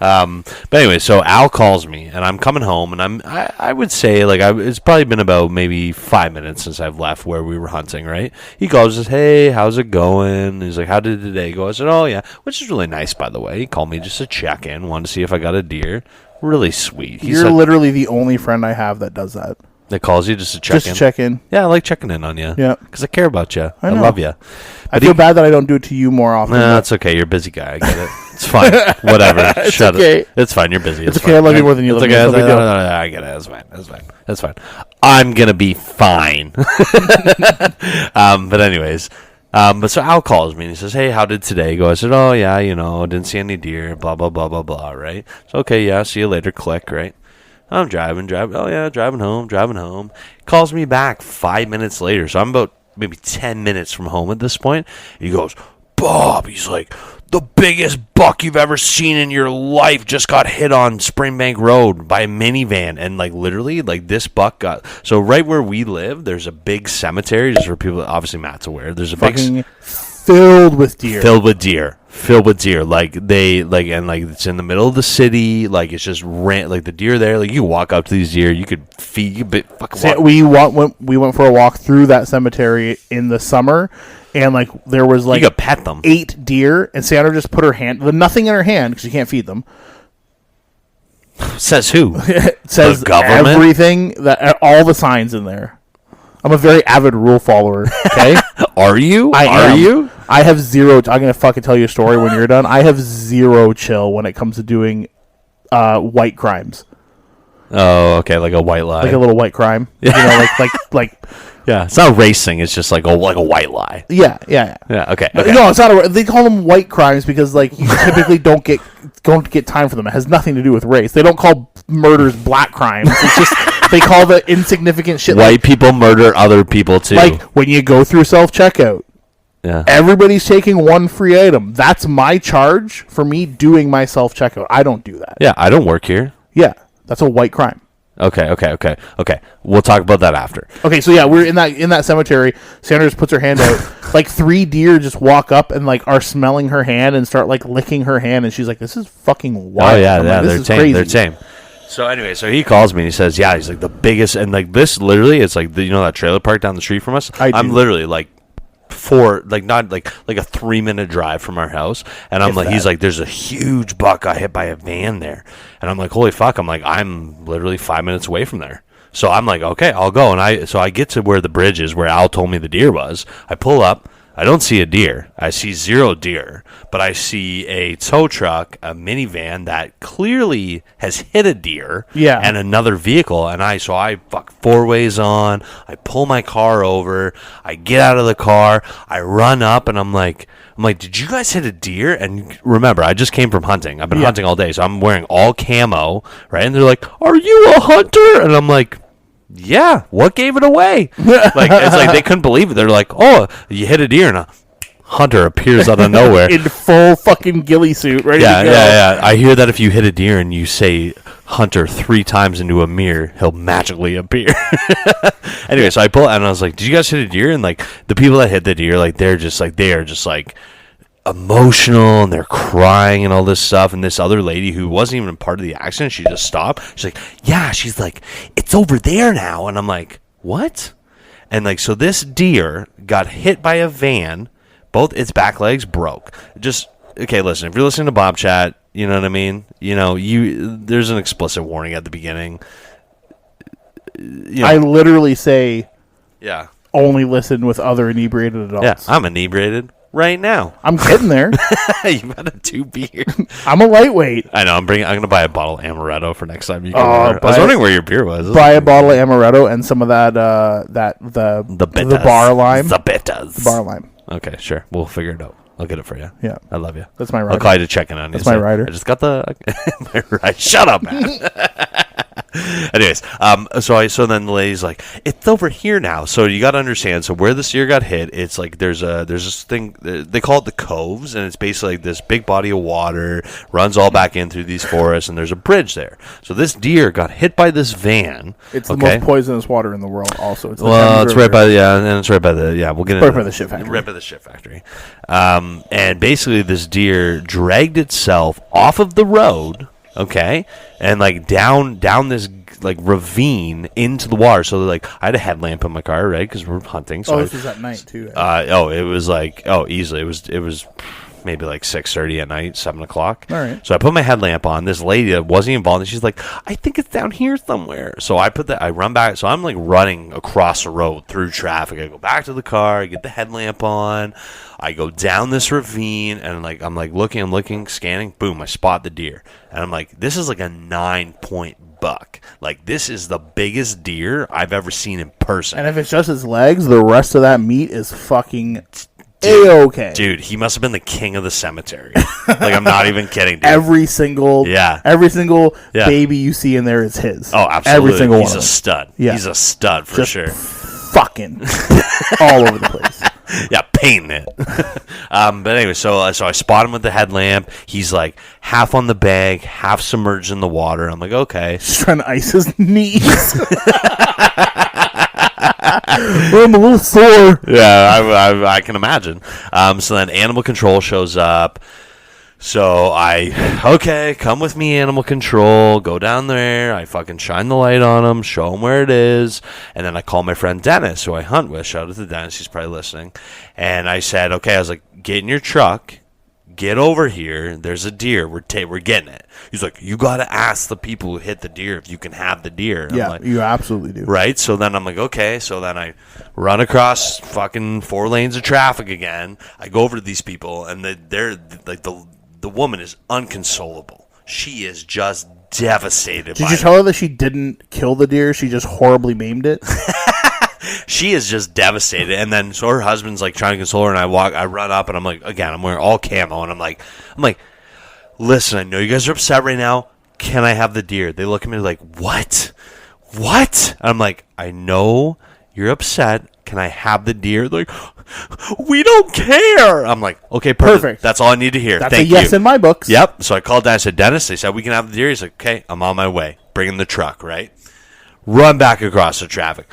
Speaker 2: But anyway, so Al calls me, and I'm coming home, and I would say it's probably been about maybe 5 minutes since I've left where we were hunting. Right? He calls, says, "Hey, how's it going?" And he's like, "How did today go?" I said, "Oh yeah," which is really nice, by the way. He called me just to check in, wanted to see if I got a deer. Really sweet.
Speaker 1: You're literally the only friend I have that does that.
Speaker 2: That calls you just to check
Speaker 1: Just
Speaker 2: in.
Speaker 1: to check in.
Speaker 2: Yeah, I like checking in on you.
Speaker 1: Yeah.
Speaker 2: Because I care about you. I
Speaker 1: know.
Speaker 2: love you.
Speaker 1: I feel bad that I don't do it to you more often.
Speaker 2: Nah, it's okay. You're a busy guy. I get it. It's fine. Whatever.
Speaker 1: It's
Speaker 2: Shut
Speaker 1: okay.
Speaker 2: it. It's fine. You're busy.
Speaker 1: It's
Speaker 2: fine.
Speaker 1: okay. I love you more than you
Speaker 2: It's
Speaker 1: love me.
Speaker 2: okay.
Speaker 1: It's no big deal.
Speaker 2: No, I get it. It's fine. That's fine. I'm gonna be fine. But anyways, but so Al calls me and he says, "Hey, how did today go?" I said, "Oh yeah, didn't see any deer. Blah blah blah blah blah." Right? So okay, yeah. See you later. Click. Right? I'm driving. Oh yeah, driving home. Calls me back 5 minutes later. So I'm about maybe 10 minutes from home at this point. He goes, "Bob," he's like, "the biggest buck you've ever seen in your life just got hit on Springbank Road by a minivan." And literally, this buck got, so right where we live, there's a big cemetery, just for people, obviously Matt's aware, there's a
Speaker 1: Fucking filled with deer.
Speaker 2: filled with deer. It's in the middle of the city. It's just the deer there. You walk up to these deer, you could feed.
Speaker 1: We went for a walk through that cemetery in the summer, and there was
Speaker 2: you could pet them.
Speaker 1: 8 deer, and Sandra just put her hand, with nothing in her hand because you can't feed them.
Speaker 2: Says who?
Speaker 1: It says
Speaker 2: The government?
Speaker 1: everything, all the signs in there. I'm a very avid rule follower. Okay.
Speaker 2: Are you?
Speaker 1: I
Speaker 2: Are
Speaker 1: am.
Speaker 2: you?
Speaker 1: I have zero. I'm gonna fucking tell you a story when you're done. I have zero chill when it comes to doing white crimes,
Speaker 2: Oh, okay, like a white lie.
Speaker 1: like a little white crime. You know, like
Speaker 2: yeah, it's not racing. It's just like a white lie.
Speaker 1: yeah.
Speaker 2: Yeah. Okay.
Speaker 1: No, it's not. They call them white crimes because like you typically don't get time for them. It has nothing to do with race. They don't call murders black crimes. It's just they call the insignificant shit.
Speaker 2: White people murder other people too.
Speaker 1: Like when you go through self checkout.
Speaker 2: Yeah.
Speaker 1: Everybody's taking one free item. That's my charge for me doing my self checkout. I don't do that.
Speaker 2: Yeah, I don't work here.
Speaker 1: Yeah, that's a white crime.
Speaker 2: Okay. We'll talk about that after.
Speaker 1: Okay, so yeah, we're in that cemetery. Sandra just puts her hand out. Like 3 deer just walk up and like are smelling her hand and start like licking her hand, and she's like, "This is fucking wild."
Speaker 2: Oh yeah,
Speaker 1: I'm
Speaker 2: yeah,
Speaker 1: like, this
Speaker 2: they're
Speaker 1: is
Speaker 2: tame.
Speaker 1: crazy.
Speaker 2: They're tame. So anyway, so he calls me and he says, "Yeah, he's like the biggest," and like this literally, it's like you know that trailer park down the street from us.
Speaker 1: I do.
Speaker 2: I'm literally like not like a 3-minute drive from our house, and I'm
Speaker 1: If
Speaker 2: like,
Speaker 1: that.
Speaker 2: he's like, there's a huge buck got hit by a van there, and I'm like, holy fuck, I'm literally 5 minutes away from there. So I'm like, okay, I'll go, and I get to where the bridge is, where Al told me the deer was. I pull up. I don't see a deer. I see 0 deer, but I see a tow truck, a minivan that clearly has hit a deer,
Speaker 1: Yeah.
Speaker 2: and another vehicle. And I fuck 4 ways on. I pull my car over. I get out of the car. I run up, and I'm like, did you guys hit a deer? And remember, I just came from hunting. I've been hunting all day, so I'm wearing all camo, right? And they're like, "Are you a hunter?" And I'm like, yeah, what gave it away? Like it's like they couldn't believe it. They're like, "Oh, you hit a deer," and a hunter appears out of nowhere.
Speaker 1: in full fucking ghillie suit, ready
Speaker 2: Yeah,
Speaker 1: to go.
Speaker 2: yeah. I hear that if you hit a deer and you say "hunter" 3 times into a mirror, he'll magically appear. Anyway, so I pull out and I was like, "Did you guys hit a deer?" And like the people that hit the deer, like they are just like emotional and they're crying and all this stuff, and this other lady who wasn't even part of the accident, she just stopped. She's like, yeah, she's like, "It's over there now," and I'm like, what? And like, so this deer got hit by a van, both its back legs broke. Just okay, listen, if you're listening to Bob Chat, you know what I mean, you know, there's an explicit warning at the beginning. You know,
Speaker 1: I literally say
Speaker 2: yeah,
Speaker 1: only listen with other inebriated adults.
Speaker 2: yeah, I'm inebriated right now.
Speaker 1: I'm getting there.
Speaker 2: You've had a 2 beer.
Speaker 1: I'm a lightweight.
Speaker 2: I know. I'm gonna buy a bottle of amaretto for next time you come
Speaker 1: Oh,
Speaker 2: over. I was wondering where your beer was.
Speaker 1: Buy a bottle of amaretto and some of that the
Speaker 2: Bettas.
Speaker 1: bar lime.
Speaker 2: The Bettas.
Speaker 1: The bar lime.
Speaker 2: Okay, sure. We'll figure it out. I'll get it for you.
Speaker 1: Yeah.
Speaker 2: I love you.
Speaker 1: That's my
Speaker 2: I'll
Speaker 1: rider.
Speaker 2: call you to check in on you.
Speaker 1: That's my rider.
Speaker 2: I just got the my ride. Shut up, man. Anyways, so then the lady's like, "It's over here now." So you got to understand. So where this deer got hit, it's like there's this thing they call it the coves, and it's basically like this big body of water runs all back in through these forests, and there's a bridge there. So this deer got hit by this van.
Speaker 1: It's the most poisonous water in the world. Also, it's the
Speaker 2: Well,
Speaker 1: Thames
Speaker 2: it's
Speaker 1: River.
Speaker 2: right by and it's right by the we'll get into
Speaker 1: Right by the shit factory.
Speaker 2: Right by the shit factory. And basically this deer dragged itself off of the road, okay, and like down this like ravine into the water. So like I had a headlamp in my car, right, because we're hunting. So
Speaker 1: this was at night too.
Speaker 2: it was like easily it was maybe like 6:30 at night, 7 o'clock.
Speaker 1: All right.
Speaker 2: So I put my headlamp on. This lady that wasn't involved, and she's like, "I think it's down here somewhere." So I run back. So I'm like running across the road through traffic. I go back to the car. I get the headlamp on. I go down this ravine, and like I'm looking, scanning. Boom! I spot the deer, and I'm like, "This is like a 9-point buck. Like this is the biggest deer I've ever seen in person."
Speaker 1: And if it's just his legs, the rest of that meat is fucking A-okay.
Speaker 2: Dude, he must have been the king of the cemetery. Like, I'm not even kidding, dude.
Speaker 1: Every single baby you see in there is his.
Speaker 2: Oh, absolutely.
Speaker 1: Every single
Speaker 2: He's
Speaker 1: one.
Speaker 2: a stud.
Speaker 1: Yeah.
Speaker 2: He's a stud for
Speaker 1: Just
Speaker 2: sure.
Speaker 1: Fucking all over the place.
Speaker 2: Yeah, painting it. But anyway, so I spot him with the headlamp. He's like half on the bag, half submerged in the water. I'm like, okay.
Speaker 1: Just trying to ice his knees. I'm a little sore.
Speaker 2: Yeah, I can imagine. So then animal control shows up. So okay, come with me, animal control. Go down there. I fucking shine the light on him, show him where it is. And then I call my friend Dennis, who I hunt with. Shout out to Dennis. He's probably listening. And I said, okay, I was like, get in your truck. get over here. There's a deer. We're getting it. He's like, you got to ask the people who hit the deer if you can have the deer. And
Speaker 1: Yeah,
Speaker 2: I'm like,
Speaker 1: you absolutely do.
Speaker 2: right? So then I'm like, okay. So then I run across fucking 4 lanes of traffic again. I go over to these people, and they're like, the woman is inconsolable. She is just devastated.
Speaker 1: Did you tell her that she didn't kill the deer? She just horribly maimed it?
Speaker 2: She is just devastated. And then so her husband's like trying to console her, and I run up, and I'm like, again, I'm wearing all camo, and I'm like, listen, I know you guys are upset right now. Can I have the deer? They look at me like, what? And I'm like, I know you're upset. Can I have the deer? They're like, we don't care. I'm like, okay, perfect. That's all I need to hear.
Speaker 1: That's
Speaker 2: Thank
Speaker 1: a yes
Speaker 2: you.
Speaker 1: in my books.
Speaker 2: Yep. So I called down. I said, Dennis, they said we can have the deer. He's like, okay, I'm on my way. Bring in the truck, right? Run back across the traffic.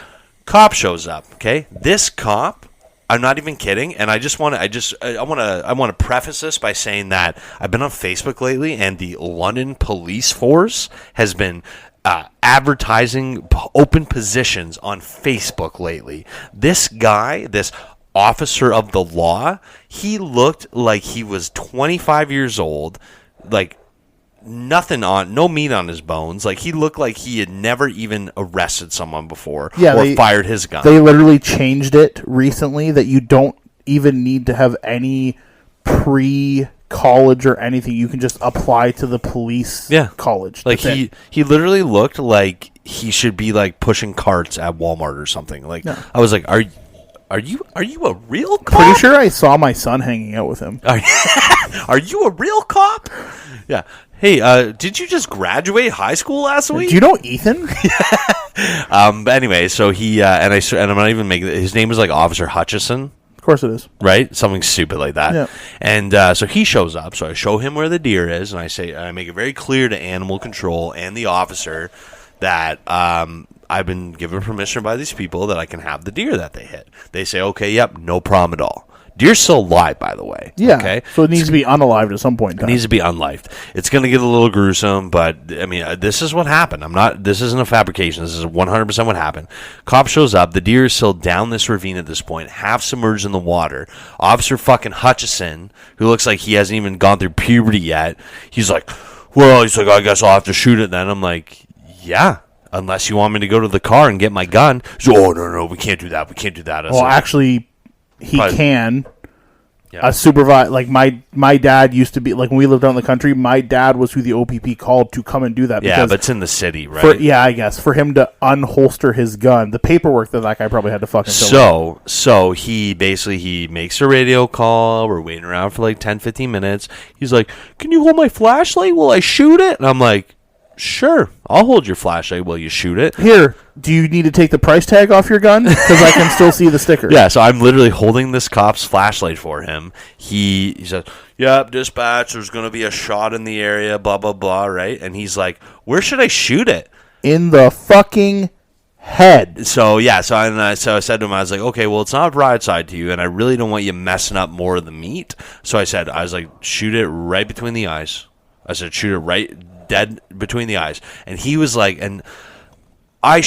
Speaker 2: Cop shows up. Okay, this cop, I'm not even kidding, and I want to preface this by saying that I've been on Facebook lately, and the London police force has been advertising open positions on Facebook lately. This guy, this officer of the law, he looked like he was 25 years old, like no meat on his bones. Like, he looked like he had never even arrested someone before or fired his gun.
Speaker 1: They literally changed it recently that you don't even need to have any pre-college or anything. You can just apply to the police college.
Speaker 2: Like, he literally looked like he should be like pushing carts at Walmart or something. Like, I was like, are you a real cop?
Speaker 1: Pretty sure I saw my son hanging out with him.
Speaker 2: Are you a real cop? Yeah. Hey, did you just graduate high school last week?
Speaker 1: Do you know Ethan?
Speaker 2: But anyway, so he and I'm not even making his name is like Officer Hutchison.
Speaker 1: Of course it is.
Speaker 2: Right? Something stupid like that.
Speaker 1: Yeah.
Speaker 2: And so he shows up. So I show him where the deer is, and I make it very clear to animal control and the officer that I've been given permission by these people that I can have the deer that they hit. They say, okay, yep, no problem at all. Deer's still alive, by the way.
Speaker 1: Yeah.
Speaker 2: Okay?
Speaker 1: So it needs to be unalived at some point in time.
Speaker 2: It needs to be unlived. It's going to get a little gruesome, but I mean, this is what happened. This isn't a fabrication. This is 100% what happened. Cop shows up. The deer is still down this ravine at this point, half submerged in the water. Officer fucking Hutchison, who looks like he hasn't even gone through puberty yet, he's like, I guess I'll have to shoot it then. I'm like, yeah. Unless you want me to go to the car and get my gun. He's like, oh, no, we can't do that.
Speaker 1: Well, actually, he can.
Speaker 2: Yeah.
Speaker 1: A supervisor, like my dad used to be, like when we lived out in the country, my dad was who the OPP called to come and do that.
Speaker 2: Yeah, but it's in the city, right?
Speaker 1: I guess for him to unholster his gun, the paperwork that guy probably had to fucking fill in.
Speaker 2: So he makes a radio call. We're waiting around for like 10, 15 minutes. He's like, can you hold my flashlight while I shoot it? And I'm like, sure, I'll hold your flashlight while you shoot it.
Speaker 1: Here, do you need to take the price tag off your gun? Because I can still see the sticker.
Speaker 2: Yeah, so I'm literally holding this cop's flashlight for him. He says, yep, dispatch, there's going to be a shot in the area, blah, blah, blah, right? And he's like, where should I shoot it?
Speaker 1: In the fucking head.
Speaker 2: So, yeah, so I said to him, I was like, okay, well, it's not broadside to you, and I really don't want you messing up more of the meat. So I was like, shoot it right between the eyes. I said, shoot it right dead between the eyes. And he was like, and I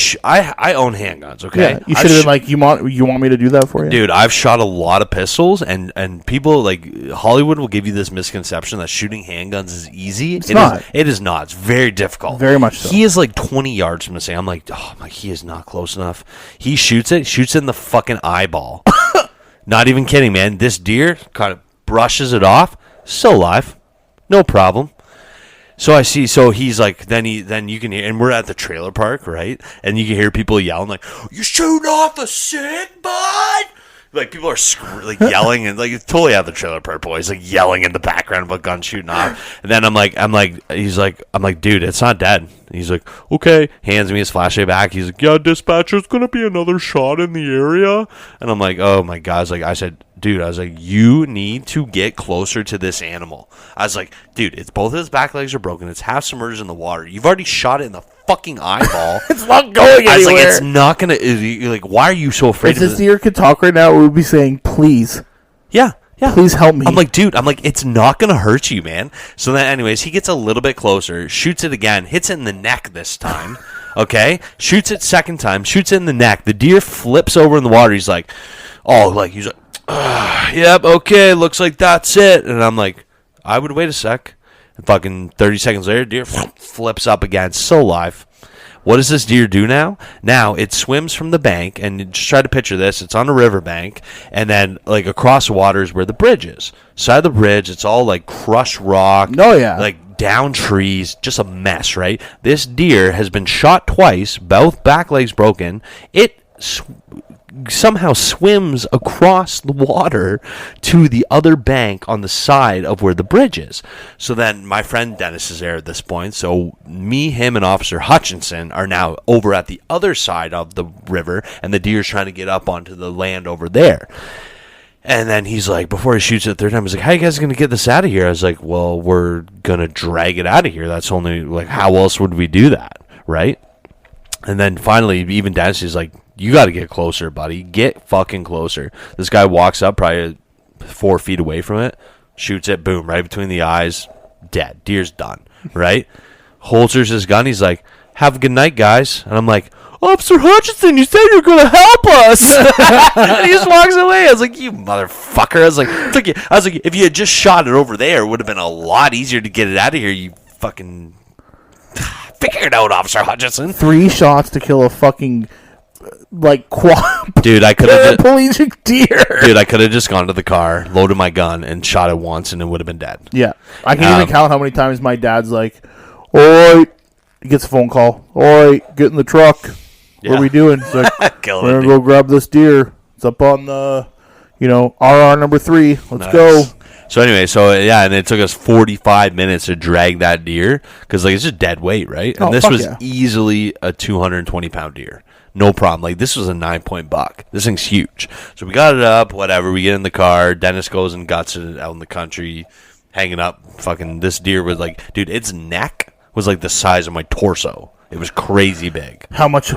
Speaker 2: own handguns, okay?
Speaker 1: Yeah, you should have been like, you want me to do that for you?
Speaker 2: Dude, I've shot a lot of pistols, and people, like, Hollywood will give you this misconception that shooting handguns is easy.
Speaker 1: It's not.
Speaker 2: It is not. It's very difficult.
Speaker 1: Very much so.
Speaker 2: He is like 20 yards from the same. I'm like, he is not close enough. He shoots it in the fucking eyeball. Not even kidding, man. This deer kind of brushes it off. Still alive. No problem. So I see. So he's like, then you can hear, and we're at the trailer park, right? And you can hear people yelling like, "You shooting off a sick bud!" Like people are yelling and like it's totally at the trailer park boys, like yelling in the background of a gun shooting off. And then I'm like, dude, it's not dead. And he's like, okay, hands me his flashlight back. He's like, yeah, dispatch, there's gonna be another shot in the area. And I'm like, oh my god. I said, dude, you need to get closer to this animal. I was like, dude, it's both of his back legs are broken. It's half submerged in the water. You've already shot it in the fucking eyeball.
Speaker 1: It's not going anywhere.
Speaker 2: I was like, it's not gonna. Like, why are you so afraid?
Speaker 1: If this deer could talk right now, we would be saying, please.
Speaker 2: Yeah.
Speaker 1: Please help me.
Speaker 2: I'm like, dude, it's not going to hurt you, man. So then, anyways, he gets a little bit closer, shoots it again, hits it in the neck this time, okay? Shoots it second time, shoots it in the neck. The deer flips over in the water. He's like, yep, okay, looks like that's it. And I'm like, I would wait a sec. And fucking 30 seconds later, deer flips up again. So live. What does this deer do now? Now it swims from the bank, and just try to picture this. It's on a riverbank, and then like across the water is where the bridge is. Side of the bridge, it's all like crushed rock.
Speaker 1: Oh, yeah.
Speaker 2: Like down trees, just a mess, right? This deer has been shot twice, both back legs broken. It somehow swims across the water to the other bank on the side of where the bridge is. So then my friend Dennis is there at this point. So me, him, and Officer Hutchinson are now over at the other side of the river, and the deer's trying to get up onto the land over there. And then he's like, before he shoots it the third time, he's like, how you guys going to get this out of here? I was like, well, we're going to drag it out of here. That's only, like, how else would we do that, right? And then finally, even Dennis is like, you got to get closer, buddy. Get fucking closer. This guy walks up probably 4 feet away from it, shoots it, boom, right between the eyes, dead. Deer's done, right? Holsters his gun. He's like, have a good night, guys. And I'm like, Officer Hutchinson, you said you were going to help us. And he just walks away. I was like, you motherfucker. I was like, if you had just shot it over there, it would have been a lot easier to get it out of here, you fucking... Figure it out, Officer Hutchinson.
Speaker 1: 3 shots to kill a fucking
Speaker 2: Dude, I could have
Speaker 1: paraplegic deer.
Speaker 2: Dude, I could have just gone to the car, loaded my gun, and shot it once, and it would have been dead.
Speaker 1: Yeah, I can't even count how many times my dad's like, "Oi," he gets a phone call. "Oi, get in the truck. What are we doing?" It's like, we're gonna go grab this deer. It's up on the, RR number 3. Let's go.
Speaker 2: So anyway, and it took us 45 minutes to drag that deer because it's just dead weight, right? And this was easily a 220-pound deer, no problem. Like this was a 9-point buck. This thing's huge. So we got it up, whatever. We get in the car. Dennis goes and guts it out in the country, hanging up. Fucking this deer was like, dude, its neck was like the size of my torso. It was crazy big.
Speaker 1: How much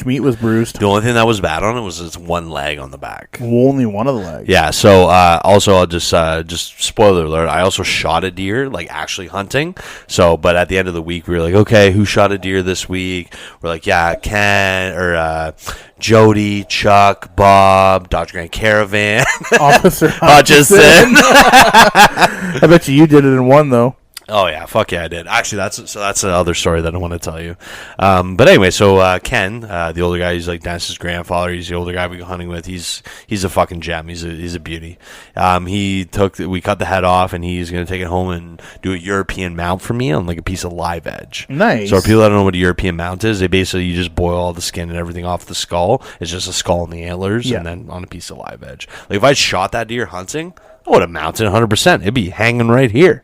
Speaker 1: meat was bruised?
Speaker 2: The only thing that was bad on it was its one leg on the back.
Speaker 1: Only one of the legs.
Speaker 2: Yeah. So also, I'll just spoiler alert. I also shot a deer, like actually hunting. So, but at the end of the week, we were like, okay, who shot a deer this week? We're like, yeah, Ken or Jody, Chuck, Bob, Dr. Grand Caravan,
Speaker 1: Officer
Speaker 2: Hutchinson.
Speaker 1: I bet you did it in one though.
Speaker 2: Oh yeah, fuck yeah, I did. Actually, that's another story that I want to tell you. But anyway, so Ken, the older guy, he's like Dennis's grandfather. He's the older guy we go hunting with. He's a fucking gem. He's a beauty. We cut the head off, and he's gonna take it home and do a European mount for me on like a piece of live edge.
Speaker 1: Nice.
Speaker 2: So for people that don't know what a European mount is, you just boil all the skin and everything off the skull. It's just a skull and the antlers, and then on a piece of live edge. Like if I shot that deer hunting, I would have mounted 100%. It'd be hanging right here.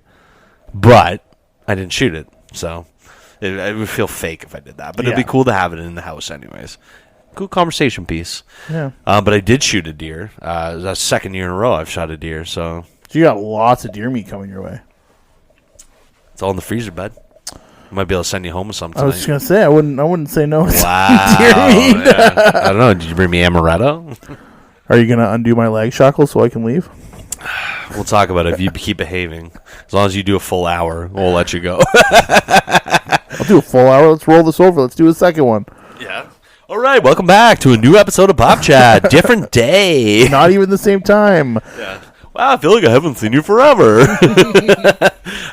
Speaker 2: But I didn't shoot it, so it would feel fake if I did that. But it'd be cool to have it in the house anyways. Cool conversation piece.
Speaker 1: Yeah.
Speaker 2: But I did shoot a deer. It's the second year in a row I've shot a deer. So
Speaker 1: you got lots of deer meat coming your way.
Speaker 2: It's all in the freezer, bud. Might be able to send you home with some tonight.
Speaker 1: I was just gonna say I wouldn't say no to
Speaker 2: wow,
Speaker 1: deer meat.
Speaker 2: Yeah. I don't know. Did you bring me amaretto?
Speaker 1: Are you gonna undo my leg shackles so I can leave?
Speaker 2: We'll talk about it if you keep behaving. As long as you do a full hour, we'll let you go.
Speaker 1: I'll do a full hour. Let's roll this over. Let's do a second one.
Speaker 2: Yeah. All right. Welcome back to a new episode of Bobchat. Different day.
Speaker 1: Not even the same time.
Speaker 2: Yeah. Wow, I feel like I haven't seen you forever.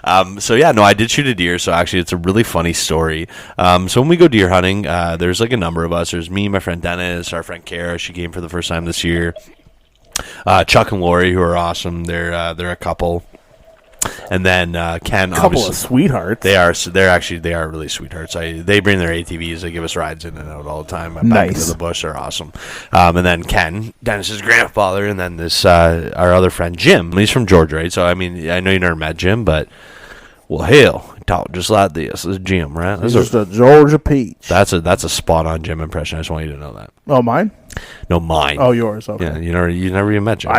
Speaker 2: I did shoot a deer. So actually, it's a really funny story. So when we go deer hunting, there's like a number of us. There's me, my friend Dennis, our friend Kara. She came for the first time this year. Chuck and Lori, who are awesome. They're a couple. And then Ken,
Speaker 1: couple of sweethearts.
Speaker 2: They are really sweethearts. They bring their ATVs. They give us rides in and out all the time. Back into the bush. They're awesome. And then Ken, Dennis's grandfather, and then this our other friend Jim. He's from Georgia, right? So I mean, I know you never met Jim, but well, hell, he talked just like this. This is Jim, right?
Speaker 1: This is just a Georgia peach.
Speaker 2: That's a spot on Jim impression. I just want you to know that.
Speaker 1: Oh, mine?
Speaker 2: No, mine.
Speaker 1: Oh, yours. Okay.
Speaker 2: Yeah, you never even met Jim.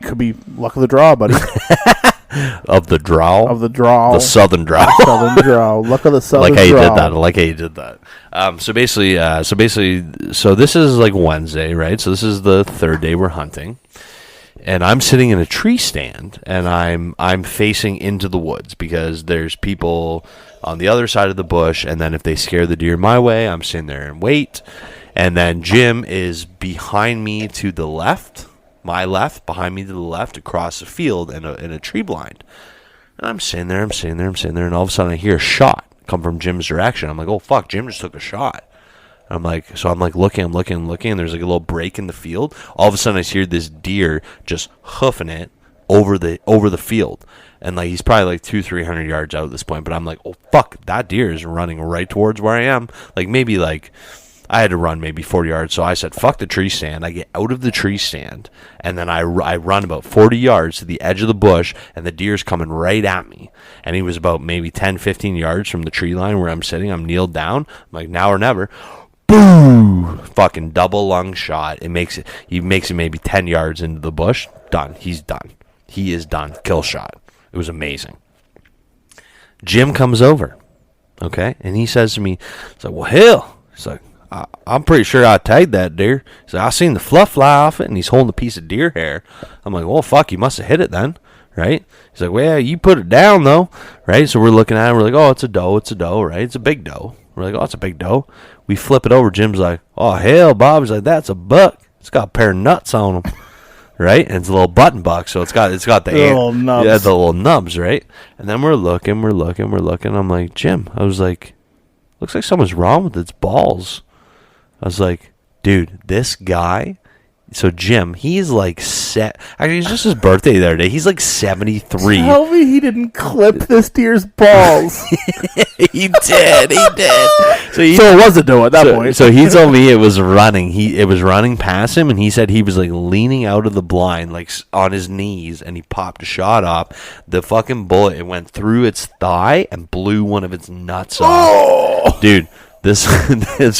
Speaker 1: Could be luck of the draw, buddy.
Speaker 2: Of the draw?
Speaker 1: Of the draw.
Speaker 2: The southern draw.
Speaker 1: Southern draw. Luck of the southern draw.
Speaker 2: I like how you did that. So basically, this is like Wednesday, right? So this is the third day we're hunting. And I'm sitting in a tree stand, and I'm facing into the woods because there's people on the other side of the bush, and then if they scare the deer my way, I'm sitting there and wait. And then Jim is behind me to the left, behind me to the left, across the field in a tree blind, And I'm sitting there, and all of a sudden I hear a shot come from Jim's direction. I'm like, oh fuck, Jim just took a shot. I'm like looking, and there's like a little break in the field. All of a sudden I hear this deer just hoofing it over the field. And like he's probably like 200-300 yards out at this point, but I'm like, oh fuck, that deer is running right towards where I am. Like maybe like I had to run maybe 40 yards, so I said fuck the tree stand. I get out of the tree stand, and then I run about 40 yards to the edge of the bush, and the deer's coming right at me. And he was about maybe 10-15 yards from the tree line where I'm sitting. I'm kneeled down. I'm like, now or never. Boo! Fucking double lung shot. He makes it maybe 10 yards into the bush. Done. He's done. He is done. Kill shot. It was amazing. Jim comes over, okay, and he says to me, he's like, well, hell. He's like, I'm pretty sure I tagged that deer. He's like, I seen the fluff fly off it, and he's holding a piece of deer hair. I'm like, well, fuck, you must have hit it then, right? He's like, well, you put it down, though, right? So we're looking at it, we're like, oh, it's a doe, right? It's a big doe. We're like, oh, it's a big doe. We flip it over. Jim's like, oh, hell, Bob. He's like, that's a buck. It's got a pair of nuts on him, right? And it's a little button buck, so it's got the
Speaker 1: little nubs.
Speaker 2: Yeah, the little nubs, right? And then we're looking. I'm like, Jim, I was like, looks like something's wrong with its balls. I was like, dude, this guy. So Jim, he's like actually, it's just his birthday the other day. He's like 73.
Speaker 1: Tell me he didn't clip this deer's balls.
Speaker 2: He did. So
Speaker 1: it was a doe at that point.
Speaker 2: So he told me it was running. It was running past him, and he said he was like leaning out of the blind, like on his knees, and he popped a shot off. The fucking bullet, it went through its thigh and blew one of its nuts off. Dude. This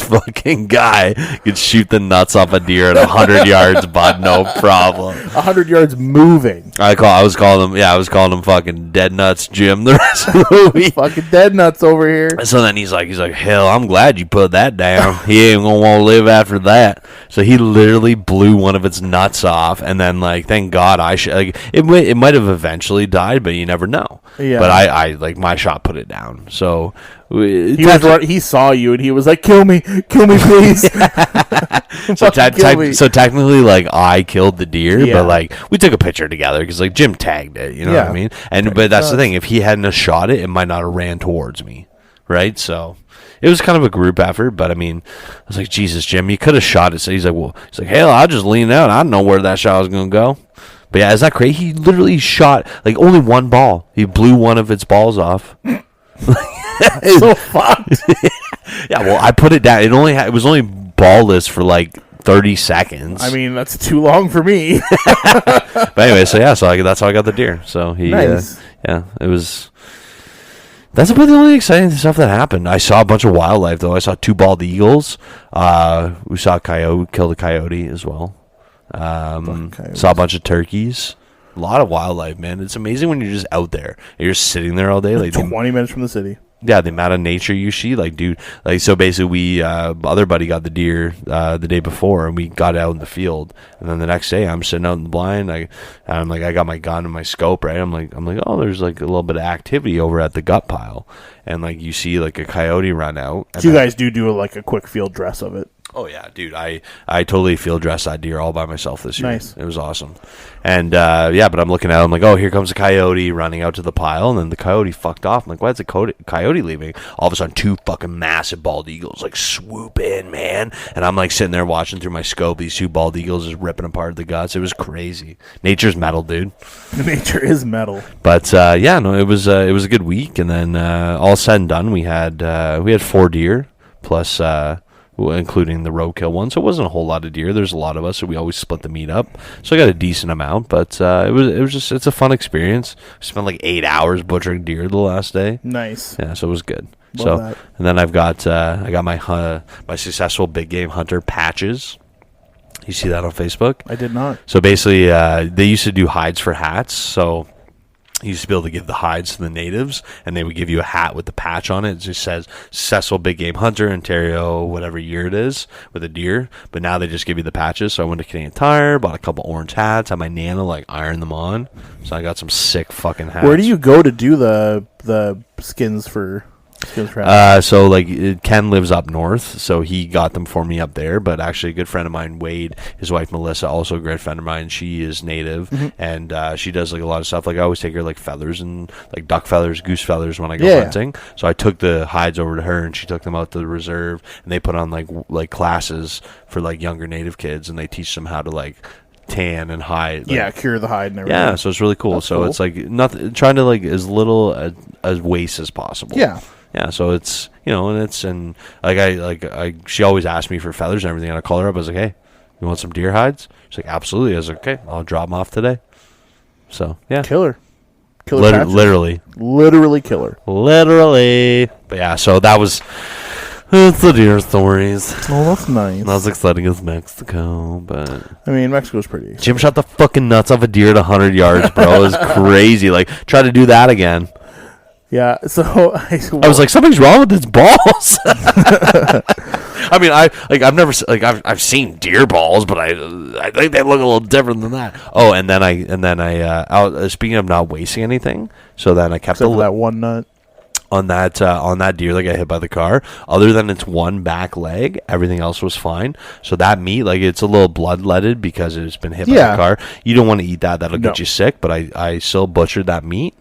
Speaker 2: fucking guy could shoot the nuts off a deer at 100 yards, bud, no problem.
Speaker 1: 100 yards moving.
Speaker 2: I was calling him fucking dead nuts, Jim, the rest of the week.
Speaker 1: Fucking dead nuts over here.
Speaker 2: So then he's like, hell, I'm glad you put that down. He ain't gonna want to live after that. So he literally blew one of its nuts off, and then like, thank God it might have eventually died, but you never know.
Speaker 1: Yeah.
Speaker 2: But I like my shot put it down. So.
Speaker 1: He saw you and he was like, kill me please.
Speaker 2: So technically, like, I killed the deer,
Speaker 1: Yeah.
Speaker 2: but like we took a picture together because like Jim tagged it, you know what I mean? But that's the thing, if he hadn't have shot it, it might not have ran towards me, right? So it was kind of a group effort, but I mean, I was like, Jesus, Jim, you could have shot it. So he's like, hell, I'll just lean out. I don't know where that shot was gonna go. But yeah, is that crazy? He literally shot like only one ball. He blew one of its balls off.
Speaker 1: So fucked.
Speaker 2: Yeah, well, I put it down. It was only ballless for like 30 seconds.
Speaker 1: I mean, that's too long for me.
Speaker 2: But anyway, that's how I got the deer. So he,
Speaker 1: nice.
Speaker 2: It was. That's about the only exciting stuff that happened. I saw a bunch of wildlife though. I saw 2 bald eagles. We saw a coyote, killed a coyote as well. Saw a bunch of turkeys. A lot of wildlife, man. It's amazing when you're just out there. You're just sitting there all day, like
Speaker 1: 20 minutes from the city.
Speaker 2: Yeah, the amount of nature you see, like, dude, like, so basically we, other buddy got the deer, the day before, and we got out in the field, and then the next day I'm sitting out in the blind, I'm like, I got my gun and my scope, right, I'm like, oh, there's, like, a little bit of activity over at the gut pile, and, like, you see, like, a coyote run out.
Speaker 1: So you guys do like, a quick field dress of it.
Speaker 2: Oh, yeah, dude, I totally field dressed that deer all by myself this year.
Speaker 1: Nice.
Speaker 2: It was awesome. And, but I'm looking at it, I'm like, oh, here comes a coyote running out to the pile, and then the coyote fucked off. I'm like, why is the coyote leaving? All of a sudden, 2 fucking massive bald eagles, like, swoop in, man. And I'm, like, sitting there watching through my scope, these 2 bald eagles just ripping apart the guts. It was crazy. Nature's metal, dude.
Speaker 1: Nature is metal.
Speaker 2: But, it was a good week, and then all said and done, we had 4 deer, plus... including the roadkill one, so it wasn't a whole lot of deer. There's a lot of us, so we always split the meat up. So I got a decent amount, but it's a fun experience. I spent like 8 hours butchering deer the last day.
Speaker 1: Nice.
Speaker 2: Yeah, so it was good.
Speaker 1: Love that.
Speaker 2: And then I got my successful big game hunter patches. You see that on Facebook?
Speaker 1: I did not.
Speaker 2: So basically, they used to do hides for hats. So you used to be able to give the hides to the natives, and they would give you a hat with the patch on it. It just says successful big game hunter, Ontario, whatever year it is, with a deer. But now they just give you the patches. So I went to Canadian Tire, bought a couple orange hats, had my Nana like iron them on. So I got some sick fucking hats.
Speaker 1: Where do you go to do the skins for?
Speaker 2: So like Ken lives up north, so he got them for me up there. But actually, a good friend of mine, Wade, his wife Melissa, also a great friend of mine. She is native, and she does like a lot of stuff. Like I always take her like feathers and like duck feathers, goose feathers when I go hunting. So I took the hides over to her, and she took them out to the reserve, and they put on like classes for like younger native kids, and they teach them how to like tan and hide, like,
Speaker 1: cure the hide and everything.
Speaker 2: Yeah, so it's really cool. So it's like nothing, trying to like as little as waste as possible.
Speaker 1: Yeah.
Speaker 2: So it's and she always asked me for feathers and everything, and I call her up. I was like, hey, you want some deer hides? She's like, absolutely. I was like, okay, I'll drop them off today. So yeah,
Speaker 1: killer
Speaker 2: literally
Speaker 1: killer.
Speaker 2: But yeah, so that was. It's the deer stories.
Speaker 1: Oh, that's nice.
Speaker 2: Not as exciting as Mexico, but
Speaker 1: I mean, Mexico's pretty.
Speaker 2: Jim shot the fucking nuts off a deer at 100 yards, bro. It was crazy. Like, try to do that again.
Speaker 1: Yeah, so
Speaker 2: I was like, something's wrong with its balls. I mean, I've seen deer balls, but I think they look a little different than that. Oh, and then I speaking of not wasting anything, so then I kept
Speaker 1: that one nut.
Speaker 2: On that deer that got hit by the car, other than its one back leg, everything else was fine. So that meat, like, it's a little bloodletted because it's been hit by the car. You don't want to eat that; that'll get you sick. But I still butchered that meat,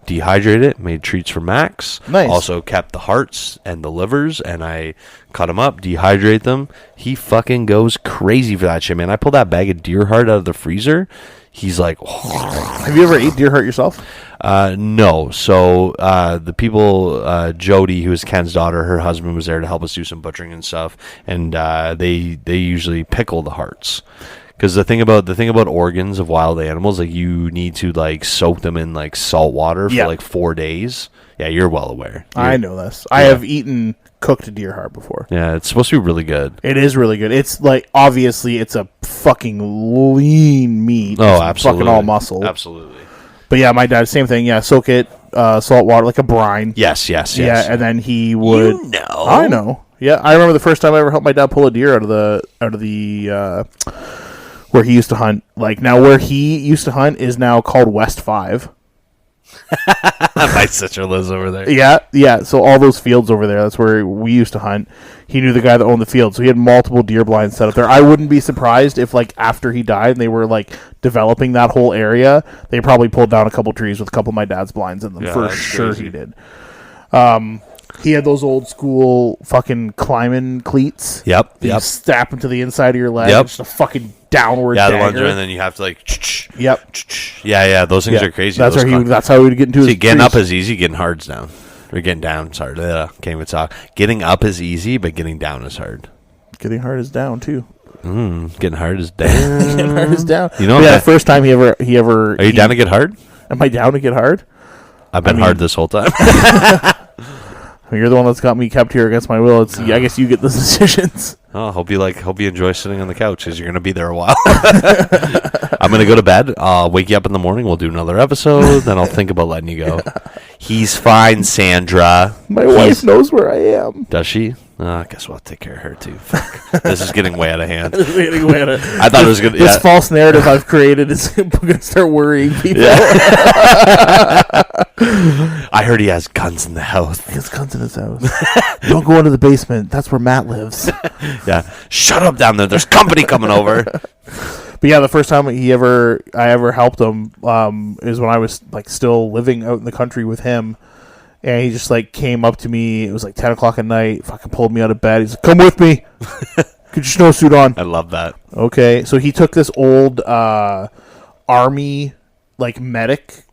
Speaker 2: dehydrated it, made treats for Max.
Speaker 1: Nice.
Speaker 2: Also kept the hearts and the livers, and I cut them up, dehydrate them. He fucking goes crazy for that shit, man. I pulled that bag of deer heart out of the freezer. He's like,
Speaker 1: have you ever ate deer heart yourself?
Speaker 2: No. So the people, Jody, who is Ken's daughter, her husband was there to help us do some butchering and stuff, and they usually pickle the hearts. Because the thing about organs of wild animals, like, you need to like soak them in like salt water for like 4 days. Yeah, you're well aware.
Speaker 1: I know this. I have eaten cooked deer heart before.
Speaker 2: Yeah, it's supposed to be really good.
Speaker 1: It is really good. It's like, obviously, it's a fucking lean meat.
Speaker 2: Oh,
Speaker 1: it's
Speaker 2: absolutely.
Speaker 1: Fucking all muscle.
Speaker 2: Absolutely.
Speaker 1: But yeah, my dad, same thing. Yeah, soak it, salt water, like a brine.
Speaker 2: Yes.
Speaker 1: Yeah, and then he would.
Speaker 2: You know.
Speaker 1: I know. Yeah, I remember the first time I ever helped my dad pull a deer out of the where he used to hunt. Like, now where he used to hunt is now called West 5.
Speaker 2: My sister lives over there.
Speaker 1: Yeah. So all those fields over there, that's where we used to hunt. He knew the guy that owned the field, so he had multiple deer blinds set up there. I wouldn't be surprised if, like, after he died and they were like developing that whole area, they probably pulled down a couple trees with a couple of my dad's blinds in them. For sure, crazy. He did. He had those old school fucking climbing cleats.
Speaker 2: Yep.
Speaker 1: You strap them to the inside of your leg.
Speaker 2: Yep.
Speaker 1: Just a fucking downward.
Speaker 2: Yeah,
Speaker 1: dagger.
Speaker 2: the ones where, and then you have to like.
Speaker 1: Yep.
Speaker 2: Yeah. Those things are crazy.
Speaker 1: That's that's how he would get into.
Speaker 2: See, getting up is easy. Getting hard's down. Or getting down. Sorry, can't even talk. Getting up is easy, but getting down is hard.
Speaker 1: Getting hard is down too.
Speaker 2: Getting hard is down.
Speaker 1: Getting hard is down.
Speaker 2: You know,
Speaker 1: the first time he ever.
Speaker 2: Are you down to get hard?
Speaker 1: Am I down to get hard?
Speaker 2: I've been hard this whole time.
Speaker 1: You're the one that's got me kept here against my will. I guess you get the decisions.
Speaker 2: Oh, hope you enjoy sitting on the couch, because you're going to be there a while. I'm going to go to bed. I'll wake you up in the morning. We'll do another episode. Then I'll think about letting you go. He's fine, Sandra.
Speaker 1: My wife knows where I am.
Speaker 2: Does she? I guess we'll take care of her too. Fuck. This is getting way out of hand.
Speaker 1: I
Speaker 2: thought it was good.
Speaker 1: This false narrative I've created is going to start worrying people. Yeah.
Speaker 2: I heard he has guns in the house.
Speaker 1: He has guns in his house. Don't go into the basement. That's where Matt lives.
Speaker 2: Yeah. Shut up down there. There's company coming over.
Speaker 1: But yeah, the first time I ever helped him is when I was like still living out in the country with him. And he just like came up to me. It was like 10 o'clock at night. Fucking pulled me out of bed. He's like, "Come with me. Get your snowsuit on."
Speaker 2: I love that.
Speaker 1: Okay, so he took this old army like medic.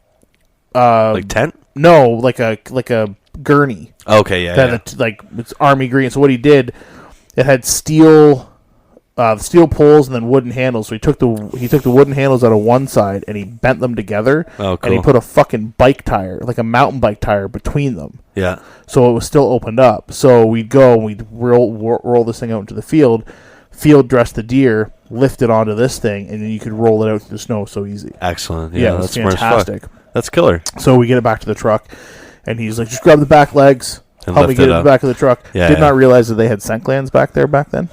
Speaker 2: Like tent?
Speaker 1: No, like a gurney.
Speaker 2: Okay, yeah.
Speaker 1: It's army green. So what he did, it had steel poles and then wooden handles. So he took the wooden handles out of one side and he bent them together.
Speaker 2: Oh, cool.
Speaker 1: And he put a fucking bike tire, like a mountain bike tire, between them.
Speaker 2: Yeah.
Speaker 1: So it was still opened up. So we'd go and we'd roll this thing out into the field dress the deer, lift it onto this thing, and then you could roll it out to the snow so easy.
Speaker 2: Excellent.
Speaker 1: Yeah, that's fantastic.
Speaker 2: That's killer.
Speaker 1: So we get it back to the truck, and he's like, "Just grab the back legs,
Speaker 2: and
Speaker 1: help me get it in the back of the truck."
Speaker 2: Yeah,
Speaker 1: Did not realize that they had scent glands back there back then.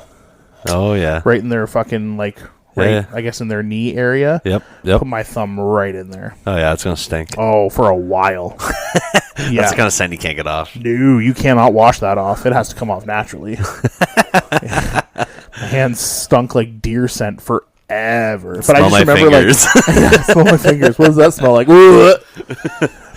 Speaker 2: Oh, yeah.
Speaker 1: Right in their fucking, like, right,
Speaker 2: Yeah.
Speaker 1: I guess in their knee area.
Speaker 2: Yep.
Speaker 1: Put my thumb right in there.
Speaker 2: Oh yeah, it's gonna stink.
Speaker 1: Oh, for a while.
Speaker 2: That's the kind of scent you can't get off.
Speaker 1: No, you cannot wash that off. It has to come off naturally. My hands stunk like deer scent forever. But
Speaker 2: Smell
Speaker 1: I just
Speaker 2: my
Speaker 1: remember
Speaker 2: fingers.
Speaker 1: smell my fingers. What does that smell like?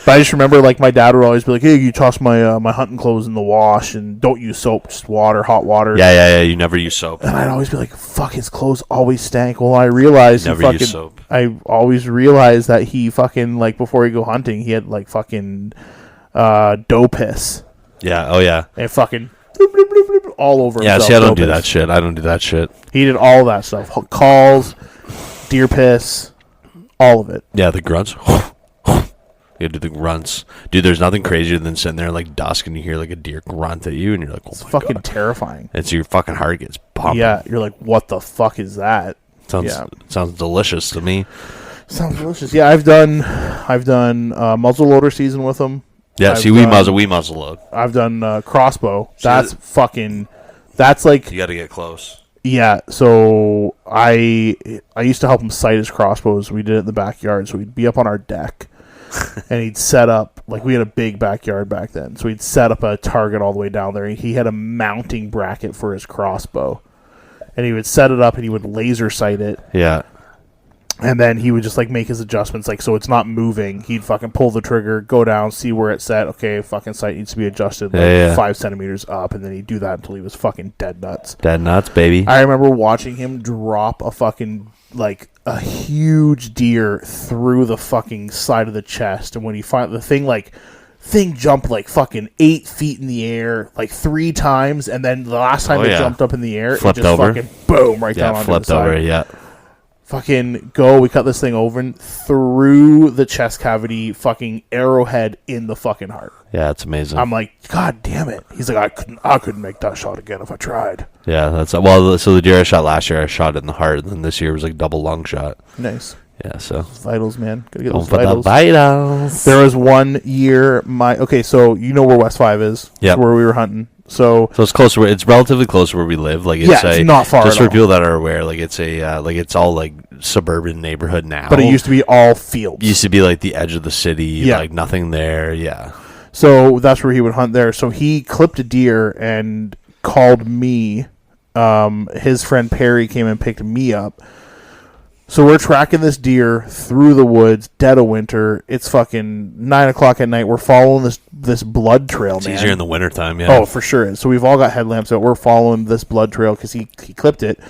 Speaker 1: But I just remember like my dad would always be like, "Hey, you toss my my hunting clothes in the wash and don't use soap, just water, hot water."
Speaker 2: Yeah. You never use soap.
Speaker 1: And I'd always be like, "Fuck, his clothes always stank." Well, I realized
Speaker 2: Never use soap.
Speaker 1: I always realized that he fucking like before he go hunting, he had like fucking doe piss
Speaker 2: Yeah. Oh yeah.
Speaker 1: and fucking bloop, bloop, bloop, bloop, all over.
Speaker 2: Yeah.
Speaker 1: himself,
Speaker 2: See, I don't
Speaker 1: doe
Speaker 2: do
Speaker 1: piss.
Speaker 2: that shit. I don't do that shit.
Speaker 1: He did all that stuff: calls, deer piss, all of it.
Speaker 2: Yeah, the grunts. You do the grunts, dude. There's nothing crazier than sitting there like dusk and you hear like a deer grunt at you, and you're like, "Oh
Speaker 1: It's
Speaker 2: my
Speaker 1: fucking
Speaker 2: god!"
Speaker 1: terrifying.
Speaker 2: And so your fucking heart gets pumping.
Speaker 1: Yeah, you're like, "What the fuck is that?"
Speaker 2: Sounds delicious to me.
Speaker 1: Sounds delicious. Yeah, I've done muzzleloader season with them.
Speaker 2: Yeah,
Speaker 1: I've
Speaker 2: we
Speaker 1: done-
Speaker 2: muzzle load.
Speaker 1: I've done crossbow.
Speaker 2: See,
Speaker 1: That's like
Speaker 2: You got to get close.
Speaker 1: yeah. So I used to help him sight his crossbows. We did it in the backyard. So we'd be up on our deck, and he'd set up like we had a big backyard back then. So he'd set up a target all the way down there. He had a mounting bracket for his crossbow, and he would set it up and he would laser sight it.
Speaker 2: Yeah.
Speaker 1: And then he would just like make his adjustments, like so it's not moving. He'd fucking pull the trigger, go down, see where it's set. Okay, fucking sight needs to be adjusted like 5 centimeters up, and then he'd do that until he was fucking dead nuts.
Speaker 2: Dead nuts, baby.
Speaker 1: I remember watching him drop a fucking like a huge deer through the fucking side of the chest, and when he found the thing jumped like fucking 8 feet in the air like 3 times, and then the last time it jumped up in the air,
Speaker 2: Flipped
Speaker 1: it just
Speaker 2: over.
Speaker 1: fucking boom right down onto
Speaker 2: flipped
Speaker 1: the side.
Speaker 2: over. Yeah.
Speaker 1: Fucking go, we cut this thing open through the chest cavity, fucking arrowhead in the fucking heart.
Speaker 2: Yeah, it's amazing.
Speaker 1: I'm like, God damn it. He's like, I couldn't make that shot again if I tried.
Speaker 2: Yeah, that's well. So the deer I shot last year, I shot it in the heart, and then this year was like double lung shot.
Speaker 1: Nice.
Speaker 2: Yeah, so
Speaker 1: Vitals, man. Gotta get
Speaker 2: going
Speaker 1: those
Speaker 2: for the
Speaker 1: vitals.
Speaker 2: vitals.
Speaker 1: There was one year so you know where West 5 is?
Speaker 2: Yeah.
Speaker 1: Where we were hunting. So
Speaker 2: it's close. It's relatively close to where we live. Like
Speaker 1: it's not far.
Speaker 2: Just
Speaker 1: at
Speaker 2: for
Speaker 1: all.
Speaker 2: people that are aware, like it's all like suburban neighborhood now.
Speaker 1: But it used to be all fields.
Speaker 2: Used to be like the edge of the city.
Speaker 1: Yeah.
Speaker 2: Like nothing there. Yeah.
Speaker 1: So that's where he would hunt there. So he clipped a deer and called me. His friend Perry came and picked me up. So we're tracking this deer through the woods, dead of winter. It's fucking 9 o'clock at night. We're following this blood trail,
Speaker 2: It's
Speaker 1: man.
Speaker 2: easier in the wintertime, yeah.
Speaker 1: Oh, for sure is. So we've all got headlamps out. We're following this blood trail because he clipped it.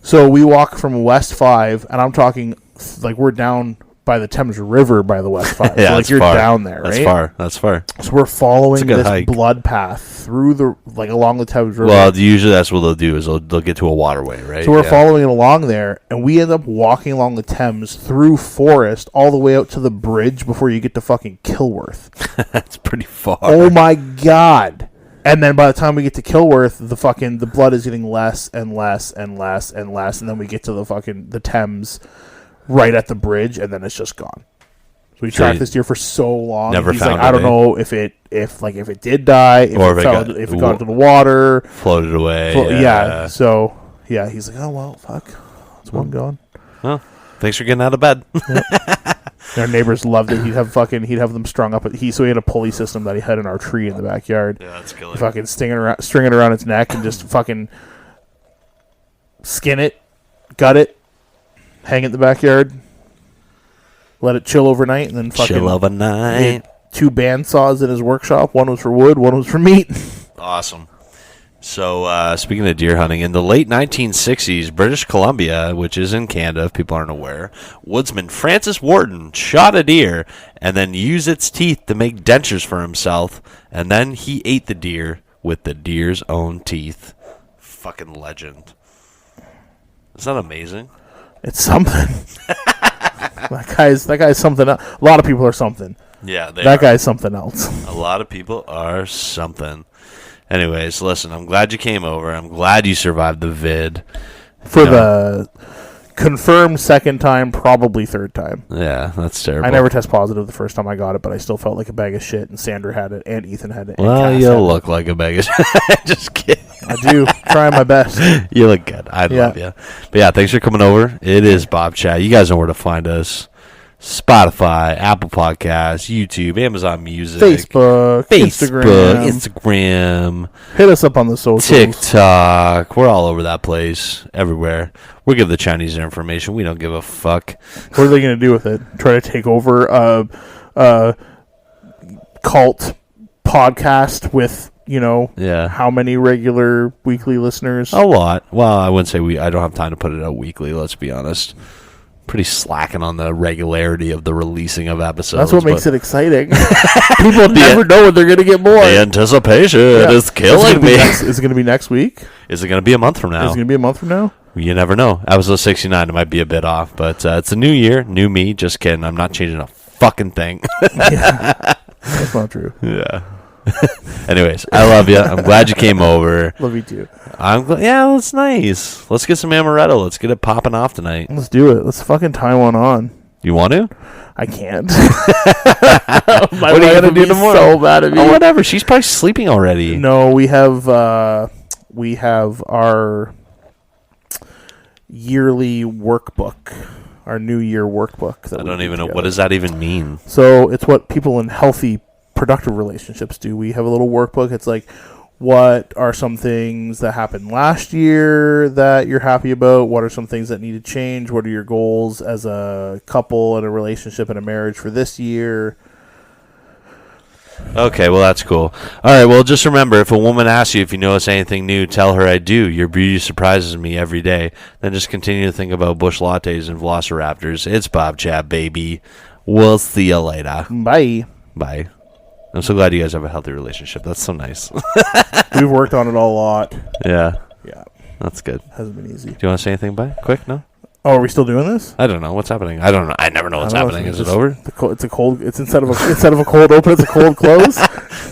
Speaker 1: So we walk from West 5, and I'm talking like we're down by the Thames River by the West 5.
Speaker 2: Yeah,
Speaker 1: so like
Speaker 2: that's
Speaker 1: you're
Speaker 2: far.
Speaker 1: down there, right?
Speaker 2: That's far.
Speaker 1: So we're following
Speaker 2: It's a good
Speaker 1: this
Speaker 2: hike.
Speaker 1: blood path through the along the Thames River.
Speaker 2: Well, usually that's what they'll do is they'll get to a waterway, right?
Speaker 1: So we're
Speaker 2: Yeah.
Speaker 1: following it along there, and we end up walking along the Thames through forest all the way out to the bridge before you get to fucking Kilworth.
Speaker 2: That's pretty far.
Speaker 1: Oh my god! And then by the time we get to Kilworth, the blood is getting less and less and less and less, and then we get to the Thames right at the bridge, and then it's just gone. So we tracked this deer for so long.
Speaker 2: Never
Speaker 1: and he's
Speaker 2: found
Speaker 1: like, I don't
Speaker 2: it, eh?
Speaker 1: know if it did die, if
Speaker 2: Or
Speaker 1: it got into the water.
Speaker 2: Floated away.
Speaker 1: Yeah. So yeah, he's like, oh well, fuck, that's one gone.
Speaker 2: Well, thanks for getting out of bed.
Speaker 1: Our neighbors loved it. He'd have them strung up. So he had a pulley system that he had in our tree in the backyard.
Speaker 2: Yeah, that's killer.
Speaker 1: Fucking string it around its neck and just fucking skin it, gut it, hang it in the backyard, let it chill overnight, and then fucking
Speaker 2: Chill
Speaker 1: he
Speaker 2: overnight.
Speaker 1: had 2 bandsaws in his workshop. One was for wood, one was for meat.
Speaker 2: Awesome. So, speaking of deer hunting, in the late 1960s, British Columbia, which is in Canada, if people aren't aware, woodsman Francis Wharton shot a deer and then used its teeth to make dentures for himself, and then he ate the deer with the deer's own teeth. Fucking legend. Isn't that amazing?
Speaker 1: It's something. that guy's something else. A lot of people are something.
Speaker 2: Yeah,
Speaker 1: That guy's something else.
Speaker 2: A lot of people are something. Anyways, listen, I'm glad you came over. I'm glad you survived the vid.
Speaker 1: For the confirmed second time, probably third time.
Speaker 2: Yeah, that's terrible.
Speaker 1: I never test positive the first time I got it, but I still felt like a bag of shit, and Sandra had it, and Ethan had it. And
Speaker 2: Well,
Speaker 1: Cass
Speaker 2: you
Speaker 1: had it.
Speaker 2: look like a bag of Just kidding.
Speaker 1: I do. Trying my best.
Speaker 2: You look good. I love you. But yeah, thanks for coming over. It is Bob Chat. You guys know where to find us. Spotify, Apple Podcasts, YouTube, Amazon Music,
Speaker 1: Facebook,
Speaker 2: Instagram.
Speaker 1: Hit us up on the socials.
Speaker 2: TikTok. We're all over that place. Everywhere. We'll give the Chinese their information. We don't give a fuck.
Speaker 1: What are they going to do with it? Try to take over a cult podcast with, how many regular weekly listeners?
Speaker 2: A lot. Well, I wouldn't say I don't have time to put it out weekly, let's be honest. Pretty slacking on the regularity of the releasing of episodes.
Speaker 1: That's what makes it exciting. People never know when they're going to get more.
Speaker 2: The anticipation is killing me.
Speaker 1: Is it going to be next week?
Speaker 2: Is it going to be a month from now?
Speaker 1: Is it going to be a month from now?
Speaker 2: You never know. Episode 69, it might be a bit off, but it's a new year, new me. Just kidding. I'm not changing a fucking thing.
Speaker 1: That's not true.
Speaker 2: Yeah. Anyways, I love you. I'm glad you came over.
Speaker 1: Love you too.
Speaker 2: Yeah, that's nice. Let's get some amaretto. Let's get it popping off tonight.
Speaker 1: Let's do it. Let's fucking tie one on.
Speaker 2: You want to?
Speaker 1: I can't.
Speaker 2: What are you gonna do tomorrow?
Speaker 1: So bad at me.
Speaker 2: Oh, whatever. She's probably sleeping already.
Speaker 1: No, we have our yearly workbook. Our New Year workbook.
Speaker 2: I don't even know. What does that even mean?
Speaker 1: So it's what people in healthy, productive relationships do. We have a little workbook. It's like, what are some things that happened last year that you're happy about? What are some things that need to change? What are your goals as a couple in a relationship and a marriage for this year?
Speaker 2: Okay, well, that's cool. All right, well, just remember, if a woman asks you if you notice anything new, tell her I do. Your beauty surprises me every day. Then just continue to think about bush lattes and velociraptors. It's Bobchat, baby. We'll see you later.
Speaker 1: Bye.
Speaker 2: Bye. I'm so glad you guys have a healthy relationship. That's so nice.
Speaker 1: We've worked on it a lot.
Speaker 2: Yeah.
Speaker 1: Yeah.
Speaker 2: That's good.
Speaker 1: Hasn't been easy.
Speaker 2: Do you want to say anything, bye? Quick, no?
Speaker 1: Oh, are we still doing this?
Speaker 2: I don't know. What's happening? I don't know. I never know what's happening. Is it over?
Speaker 1: It's a cold. It's instead of a cold open, it's a cold close.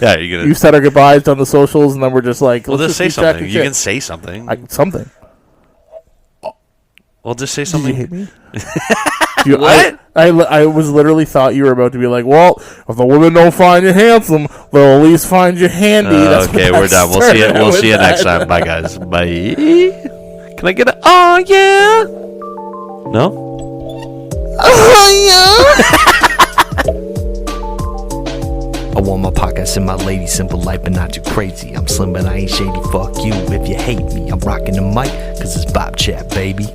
Speaker 2: Yeah, you're gonna.
Speaker 1: You said our goodbyes on the socials, and then we're just like,
Speaker 2: well,
Speaker 1: let's
Speaker 2: just say something. You can say something.
Speaker 1: Something.
Speaker 2: Well, just say something.
Speaker 1: Did you hate me?
Speaker 2: What?
Speaker 1: I was literally thought you were about to be like, well, if the women don't find you handsome, they'll at least find you handy.
Speaker 2: Okay, we're done. We'll see you. We'll see you next time. Bye, guys. Bye. Can I get a? Oh yeah. No.
Speaker 1: Oh yeah.
Speaker 6: I want my pockets and my lady, simple life but not too crazy. I'm slim but I ain't shady, fuck you if you hate me. I'm rocking the mic cause it's Bobchat, baby.